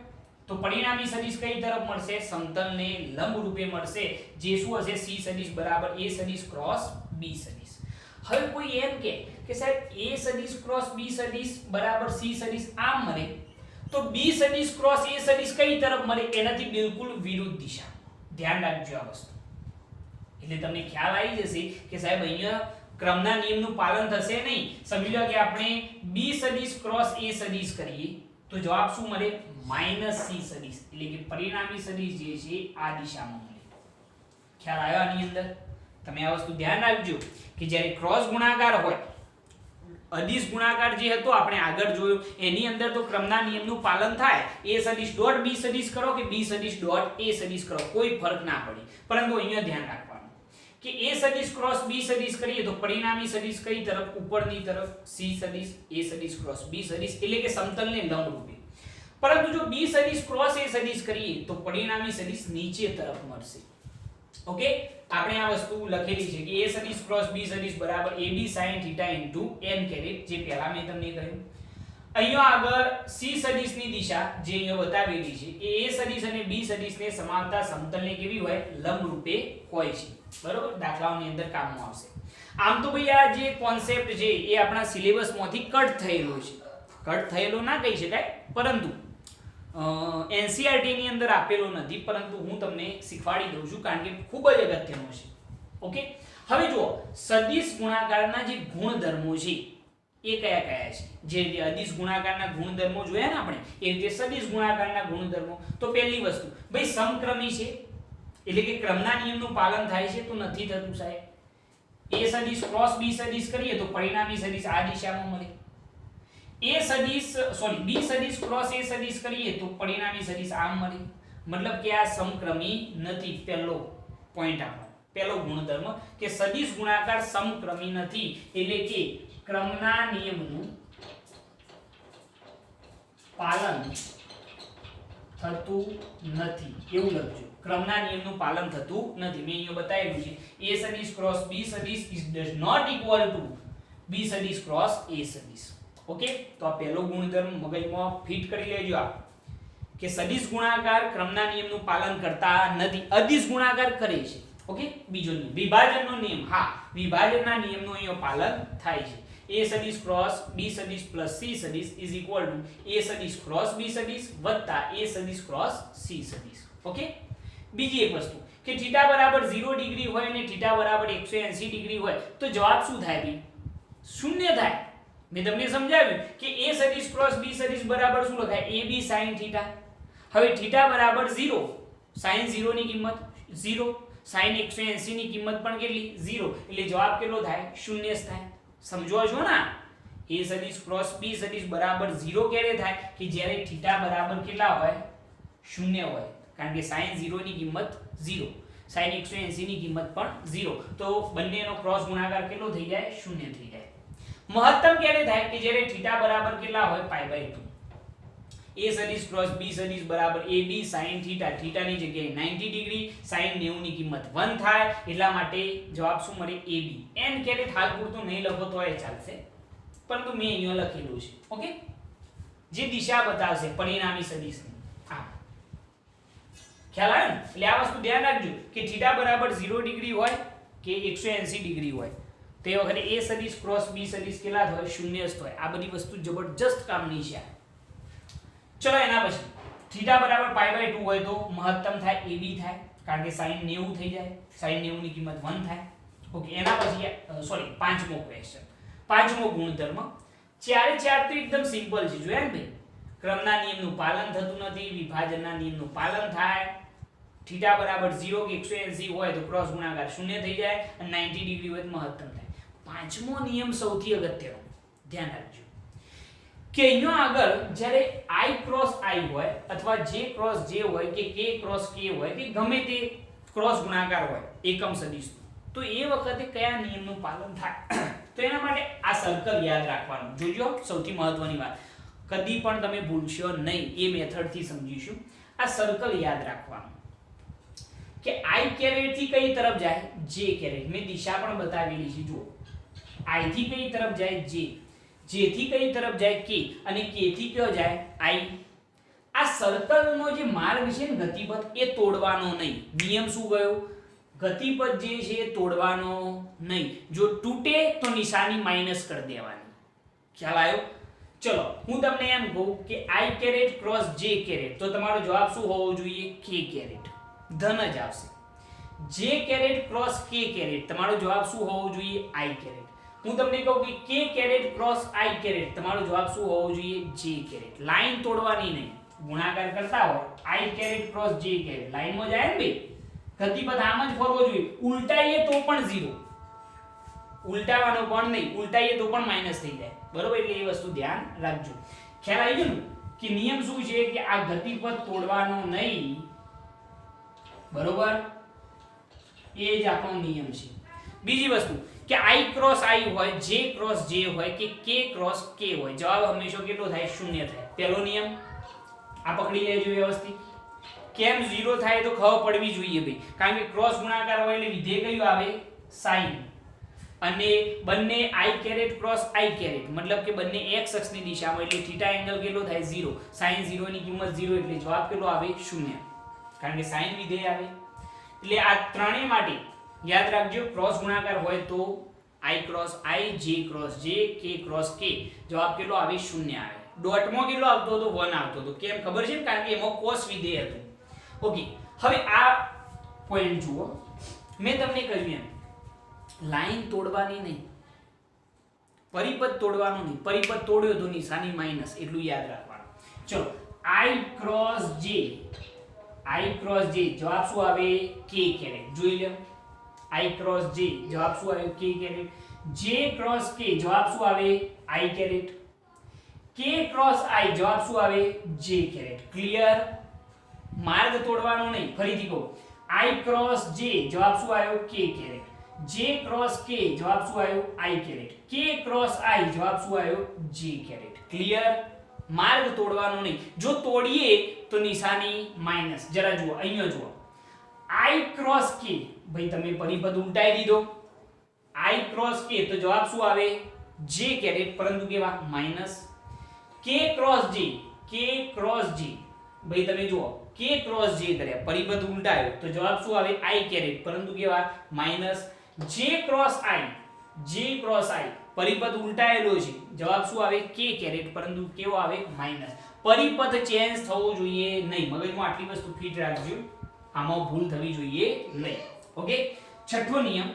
Speaker 1: તો પરિણામી સદિશ કઈ તરફ મળશે? સમતલને લંબ રૂપે મળશે, જે શું હશે? c સદિશ બરાબર a સદિશ ક્રોસ b સદિશ. હવે કોઈ એમ કે સાહેબ a સદિશ ક્રોસ b સદિશ બરાબર c સદિશ આમ મળે તો b સદિશ ક્રોસ a સદિશ કઈ તરફ મળે? એનાથી બિલકુલ વિરુદ્ધ દિશા. ધ્યાન રાખજો આ વસ્તુ, એટલે તમને ખ્યાલ આવી જશે કે સાહેબ અહીંયા ક્રમના નિયમનું પાલન થશે નહીં. સમજી લો કે આપણે b સદિશ ક્રોસ a સદિશ કરીએ તો જવાબ શું મળે? માઈનસ c સદિશ. એટલે કે પરિણામી સદિશ જે છે આ દિશામાં મળે. ખ્યાલ આવ્યો આની અંદર? તમે આ વસ્તુ ધ્યાન રાખજો કે જ્યારે ક્રોસ ગુણાકાર હોય, અદિશ ગુણાકાર જે હતો આપણે આગળ જોયો એની અંદર તો ક્રમના નિયમનું પાલન થાય. a સદિશ ડોટ b સદિશ કરો કે b સદિશ ડોટ a સદિશ કરો કોઈ ફરક ના પડે. પરંતુ અહીંયા ધ્યાન રાખવાનું કે a સદિશ ક્રોસ b સદિશ કરીએ તો પરિણામી સદિશ કઈ તરફ? ઉપરની તરફ. c સદિશ a સદિશ ક્રોસ b સદિશ એટલે કે સમતલને લંબ રૂપે. પરંતુ જો b સદિશ ક્રોસ a સદિશ કરીએ તો પરિણામી સદિશ નીચે તરફ મળશે. ઓકે, આપણે આ વસ્તુ લખેલી છે કે a સદિશ ક્રોસ b સદિશ બરાબર ab sin θ * n કેરેટ, જે પહેલા મેં તમને કહ્યું. અહીંયા આગળ c સદિશની દિશા જે અહીંયા બતાવેલી છે એ a સદિશ અને b સદિશને સમાવતા સમતલને કેવી હોય? લંબ રૂપે હોય છે. બરોબર, દાખલાઓની અંદર કામમાં આવશે. આમ તો ભાઈ આ જે કોન્સેપ્ટ છે એ આપણા સિલેબસમાંથી કટ થયેલો છે. કટ થયેલો ના કહી શકાય, પરંતુ NCERT ની અંદર આપેલો નથી, પરંતુ હું તમને શીખવાડી દઉં છું કારણ કે ખૂબ જ અગત્યનો છે. ઓકે, હવે જુઓ સદિશ ગુણાકારના જે ગુણધર્મો છે એ કયા કયા છે? જે રીતે અદિશ ગુણાકારના ગુણધર્મો જોયા ને આપણે, એ રીતે સદિશ ગુણાકારના ગુણધર્મો. તો પહેલી વસ્તુ ભાઈ સમક્રમી છે, એટલે કે ક્રમના નિયમનું પાલન થાય છે. તો નથી થતું સાહેબ. a સદિશ ક્રોસ b સદિશ કરીએ તો પરિણામી સદિશ આ દિશામાં મળે. b સદિશ ક્રોસ a સદિશ કરીએ તો પરિણામી સદિશ આમ મળે. મતલબ કે આ સમક્રમી નથી. પહેલો પોઈન્ટ આપણો, પહેલો ગુણધર્મ કે સદિશ ગુણાકાર સમક્રમી નથી, એટલે કે ક્રમના નિયમનું પાલન થતું નથી એવું લખજો. ક્રમના નિયમનું પાલન થતું નથી. મેં અહીંયા બતાવેલું છે a સદિશ ક્રોસ b સદિશ does not equal to b સદિશ ક્રોસ a સદિશ. ઓકે, તો આ પહેલો ગુણધર્મ મગજમાં ફિટ કરી લેજો આ કે સદિશ ગુણાકાર ક્રમના નિયમનું પાલન કરતા નથી, અદિશ ગુણાકાર કરે છે. ઓકે, બીજો નિયમ વિભાજનનો નિયમ. હા, વિભાજનના નિયમનું અહીંયા પાલન થાય છે. a સદિશ ક્રોસ b સદિશ પ્લસ c સદિશ ઇઝ ઇક્વલ ટુ a સદિશ ક્રોસ b સદિશ વત્તા a સદિશ ક્રોસ c સદિશ. ઓકે, બીજી એક વસ્તુ કે θ બરાબર 0 ડિગ્રી હોય અને θ બરાબર 180 ડિગ્રી હોય તો જવાબ શું થાય? ભાઈ શૂન્ય થાય. મેં તમને સમજાવ્યું કે a સદિશ ક્રોસ b સદિશ બરાબર શું લખાય? ab sin θ. હવે θ બરાબર 0, sin 0 ની કિંમત 0, sin 180 ની કિંમત પણ કેટલી? 0. એટલે જવાબ કેટલો થાય? શૂન્ય જ થાય. સમજો છો ને? a સદિશ ક્રોસ b સદિશ બરાબર 0 ક્યારે થાય? કે જ્યારે θ બરાબર કેટલા હોય? 0 હોય. કારણ કે sin 0 ની કિંમત 0, sin 180 ની કિંમત પણ 0, તો બંનેનો ક્રોસ ગુણાકાર કેટલો થઈ જાય? 0 થઈ જાય. મહત્તમ ક્યારે થાય? કે જ્યારે થીટા બરાબર કેટલા હોય? π/2. a સદિશ ક્રોસ b સદિશ બરાબર ab sin થીટા, થીટા ની જગ્યાએ 90 ડિગ્રી, sin 90 ની કિંમત 1 થાય, એટલા માટે જવાબ શું મળે? ab. n ક્યારે હાલ પૂરતું નહીં લખો તો એ ચાલશે, પરંતુ મેં અહીંયા લખેલું છે. ઓકે, જે દિશા બતાવશે પરિણામી સદિશની. આ ખ્યાલ આવે ને? એટલે આ વસ્તુ ધ્યાન રાખજો કે થીટા બરાબર 0 ડિગ્રી હોય કે 180 ડિગ્રી હોય, તે વખતે a સદિશ ક્રોસ b સદિશ કેટલા હોય? 0 જ હોય. આ બધી વસ્તુ જબરજસ્ત કામની છે. ચલો એના પછી થીટા બરાબર π/2 હોય તો મહત્તમ થાય ab થાય, કારણ કે sin 90 થઈ જાય, sin 90 ની કિંમત 1 થાય. ઓકે, એના પછી સોરી પાંચમો ક્વેશ્ચન, પાંચમો ગુણધર્મ. ચારે ચાર તો એકદમ સિમ્પલ છે, જોયા ને ભાઈ? ક્રમના નિયમનું પાલન થતું નથી, વિભાજનના નિયમનું પાલન થાય, થીટા બરાબર 0 કે 180 હોય તો ક્રોસ ગુણાકાર 0 થઈ જાય, અને 90 ડિગ્રી હોય તો મહત્તમ થાય. પાંચમો નિયમ સૌથી અગત્યનો, ધ્યાન રાખજો કે અહીંયા આગળ જ્યારે i ક્રોસ i હોય અથવા j ક્રોસ j હોય કે k ક્રોસ k હોય કે ગમે તે ક્રોસ ગુણાકાર હોય એકમ સદિશનો, તો એ વખતે કયા નિયમનું પાલન થાય? તો એના માટે આ સર્કલ યાદ રાખવાનું. જોજો, સૌથી મહત્વની વાત, કદી પણ તમે ભૂલશો નહીં, એ મેથડથી સમજીશું. આ સર્કલ યાદ રાખવાનું કે i કેરેટ થી કઈ તરફ જાય? j caret. મેં દિશા પણ બતાવેલી છે, જુઓ. i થી કઈ તરફ જાય? j. j થી કઈ તરફ જાય? k. અને k થી કયો જાય? i. આ સર્કલનો જે માર્ગ છે ને ગતિપથ, એ તોડવાનો નહીં. નિયમ શું ગયો? ગતિપથ જે છે એ તોડવાનો નહીં. જો તૂટે તો નિશાની માઈનસ કરી દેવાની. ખ્યાલ આવ્યો? ચલો હું તમને એમ કહું કે i caret cross j caret, તો તમારો જવાબ શું હોવો જોઈએ? k caret. ધન જ આવશે. j caret cross k caret, તમારો જવાબ શું હોવો જોઈએ? i caret. હું તમને કહું કે k caret cross i caret, તમારો જવાબ શું હોવો જોઈએ? j caret. લાઈન તોડવાની નહીં. ગુણાકાર કરતા હોય i caret cross j caret, લાઈનમાં જાય ને ભાઈ, ગતિપથ આમ જ ફરવો જોઈએ. ઉલટાઈએ તો પણ 0, ઉલટાવાનો પણ નહીં, ઉલટાઈએ તો પણ માઈનસ થઈ જાય. બરોબર? એટલે એ વસ્તુ ધ્યાન રાખજો. ખ્યાલ આવી ગયો ને કે નિયમ શું છે કે આ ગતિપથ તોડવાનો નહીં. બરોબર? એ જ આપણો નિયમ છે. બીજી વસ્તુ કે i ક્રોસ i હોય, j ક્રોસ j હોય કે k ક્રોસ k હોય, જવાબ હંમેશા કેટલો થાય? 0 થાય. પહેલો નિયમ આ પકડી લેજો વ્યવસ્થિત. કેમ 0 થાય તો ખબર પડવી જોઈએ ભાઈ, કારણ કે ક્રોસ ગુણાકાર હોય એટલે વિધેય કયું આવે? sin. અને બંને i caret cross i caret, મતલબ કે બંને x અક્ષની દિશામાં, એટલે થીટા એંગલ કેટલો થાય? 0. sin 0 ની કિંમત 0, એટલે જવાબ કેટલો આવે? 0, કારણ કે sin વિધેય આવે. એટલે આ ત્રણેય માટે યાદ રાખજો, ક્રોસ ગુણાકાર હોય તો i cross i, j cross j, k cross k, જવાબ કેટલો આવે? 0 આવે. ડોટમાં કેટલો આવતો હતો? 1 આવતો હતો. કેમ ખબર છે? કારણ કે એમાં cos વિધેય હતું. ઓકે, હવે આ પોઈન્ટ જુઓ, મેં તમને કહ્યું એમ લાઈન તોડવાની નહીં, પરિપથ તોડવાનો નહીં. પરિપથ તોડ્યો તો નિશાની માઈનસ, એટલું યાદ રાખવાનું. ચલો i cross j, i cross j, જવાબ શું આવે? k caret. જોઈ લો, i ક્રોસ j, જવાબ શું આવે? k caret. j cross k, જવાબ શું આવે? i caret. k cross i, જવાબ શું આવે? j caret. ક્લિયર? માર્ગ તોડવાનો નહીં. ફરીથી કહું, i ક્રોસ j, જવાબ શું આવ્યો? k caret. j cross k, જવાબ શું આવ્યો? i caret. k cross i, જવાબ શું આવ્યો? j caret. ક્લિયર? માર્ગ તોડવાનો નહીં. જો તોડીએ તો નિશાની માઈનસ. જરા જુઓ, અહીંયા જુઓ, i ક્રોસ k, ભાઈ તમે પરિપથ ઉલટાઈ દીધો. i ક્રોસ k, તો જવાબ શું આવે? j કેરેટ, પરંતુ કેવા? Minus. k cross j, k cross j, ભાઈ તમે જુઓ, k ક્રોસ j કર્યા, પરિપથ ઉલટાયો, તો જવાબ શું આવે? i કેરેટ, પરંતુ કેવા? Minus. j cross i, j cross i, પરિપથ ઉલટાયેલો છે, જવાબ શું આવે? k કેરેટ, પરંતુ કેવો આવે? માઈનસ. પરિપથ ચેન્જ થવો જોઈએ નહીં. મગજમાં આટલી વસ્તુ ફિટ રાખજો, આમાં ભૂલ થવી જોઈએ નહીં. ઓકે, છઠ્ઠો નિયમ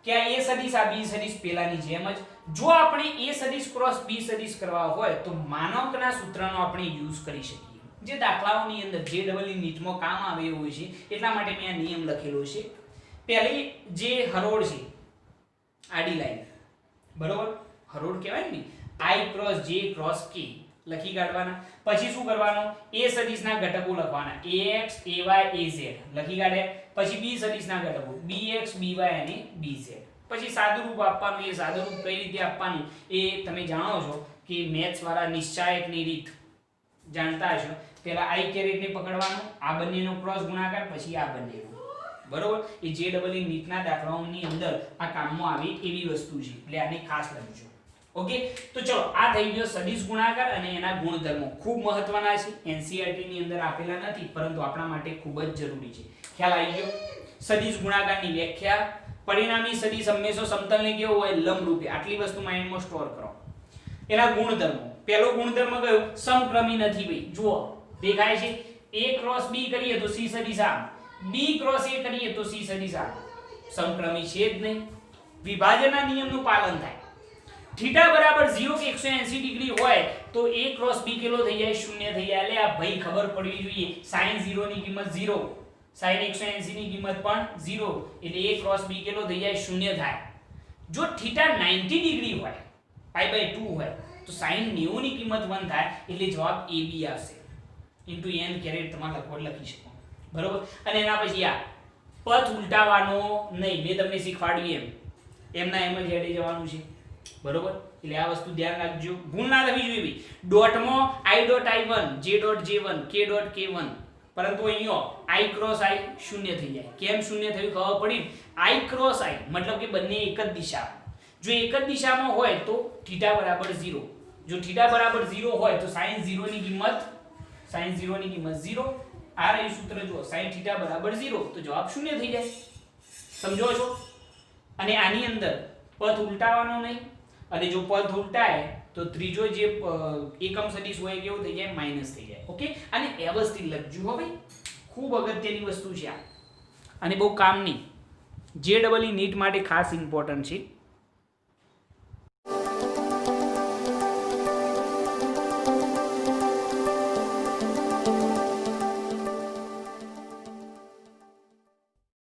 Speaker 1: કે આ a સદિશ આ b સદિશ પેલાની જેમ જ, જો આપણે a સદિશ ક્રોસ b સદિશ કરવા હોય તો માનકના સૂત્રનો આપણે યુઝ કરી શકીએ, જે દાખલાઓની અંદર જે ડબલ નીટમાં કામ આવે એવું હોય છે. એટલા માટે મેં આ નિયમ લખેલો છે. પહેલી જે હરોળ છે, આડી લાઈન, બરોબર, હરોળ કહેવાય ને, i cross j cross k, લખી કાઢવાના. પછી શું કરવાનું, a સદિશના ઘટકો લખવાના, ax ay az લખી કાઢ્યા. પછી b સદિશના ઘટકો bx by અને bz. પછી સાદુરૂપ આપવાનું. એ સાદુરૂપ કઈ રીતે આપવાનું એ તમે જાણો છો કે મેથ્સ વાળા નિશ્ચાયકની રીત જાણતા હશો. પહેલા i કેરેટ ને પકડવાનું, આ બંનેનો ક્રોસ ગુણાકાર, પછી આ બંનેનો, બરોબર. એ જે ડબલ ઈ નીટના દાખલાઓની અંદર આ કામમાં આવે એવી વસ્તુ છે, એટલે આને ખાસ લખજો. ઓકે, તો ચલો આ થઈ ગયો સદિશ ગુણાકાર અને એના ગુણધર્મો. ખૂબ મહત્વના છે, એનસીઈઆરટી ની અંદર આપેલા નથી, પરંતુ આપણા માટે ખૂબ જ જરૂરી છે. ખ્યાલ આવી ગયો. સદિશ ગુણાકારની વ્યાખ્યા, પરિણામી સદિશ હંમેશા સમતલને કેવો હોય, લંબરૂપે. આટલી વસ્તુ માઇન્ડમાં સ્ટોર કરો. એના ગુણધર્મો. પહેલો ગુણધર્મ કયો, સમક્રમી નથી ભાઈ. જુઓ દેખાય છે, a ક્રોસ b કરીએ તો c સદિશ આમ, b ક્રોસ a કરીએ તો c સદિશ આમ. સમક્રમી છે જ નહીં. વિભાજનના નિયમનું પાલન થાય. થીટા બરાબર 0 કે 180 ડિગ્રી હોય તો a ક્રોસ b કેટલો થઈ જાય, 0 થઈ જાય. એટલે આ ભાઈ ખબર પડવી જોઈએ. sin 0 ની કિંમત 0, sin 180 ની કિંમત પણ 0, એટલે a ક્રોસ b કેટલો થઈ જાય, 0 થાય. જો થીટા 90 ડિગ્રી હોય, π/2 હોય, તો sin 90 ની કિંમત 1 થાય, એટલે જવાબ ab આવશે. ઇન્ટુ n કેરેટ તમારે લખી શકો, બરોબર. અને એના પછી આ પથ ઉલટાવાનો નહીં, મેં તમને શીખવાડ્યું એમના એમ જ હેડે જવાનું છે, બરોબર. એટલે આ વસ્તુ ધ્યાન રાખજો, ભૂલ ના થવી જોઈએ ભાઈ. ડોટમાં i.i1 j.j1 k.k1, પરંતુ અહીંયા i ક્રોસ i 0 થઈ જાય. કેમ 0 થયું ખબર પડી? i ક્રોસ i મતલબ કે બંને એક જ દિશામાં. જો એક જ દિશામાં હોય તો θ બરાબર 0. જો θ બરાબર 0 હોય તો sin 0 ની કિંમત 0. આ રહ્યું સૂત્ર જુઓ, sin θ બરાબર 0, તો જવાબ 0 થઈ જાય. સમજો છો? અને આની અંદર પદ ઉલટાવાનો નહીં, અને જો પદ ઉલટાય તો ત્રીજો જે એકમ સદિશ હોય કેવું થઈ જાય, માઈનસ થઈ જાય. ઓકે, અને વ્યવસ્થિત લખજો હો ભાઈ, ખૂબ અગત્યની વસ્તુ છે આ, અને બહુ કામની. જે ડબલ ઈ નીટ માટે ખાસ ઇમ્પોર્ટન્ટ છે.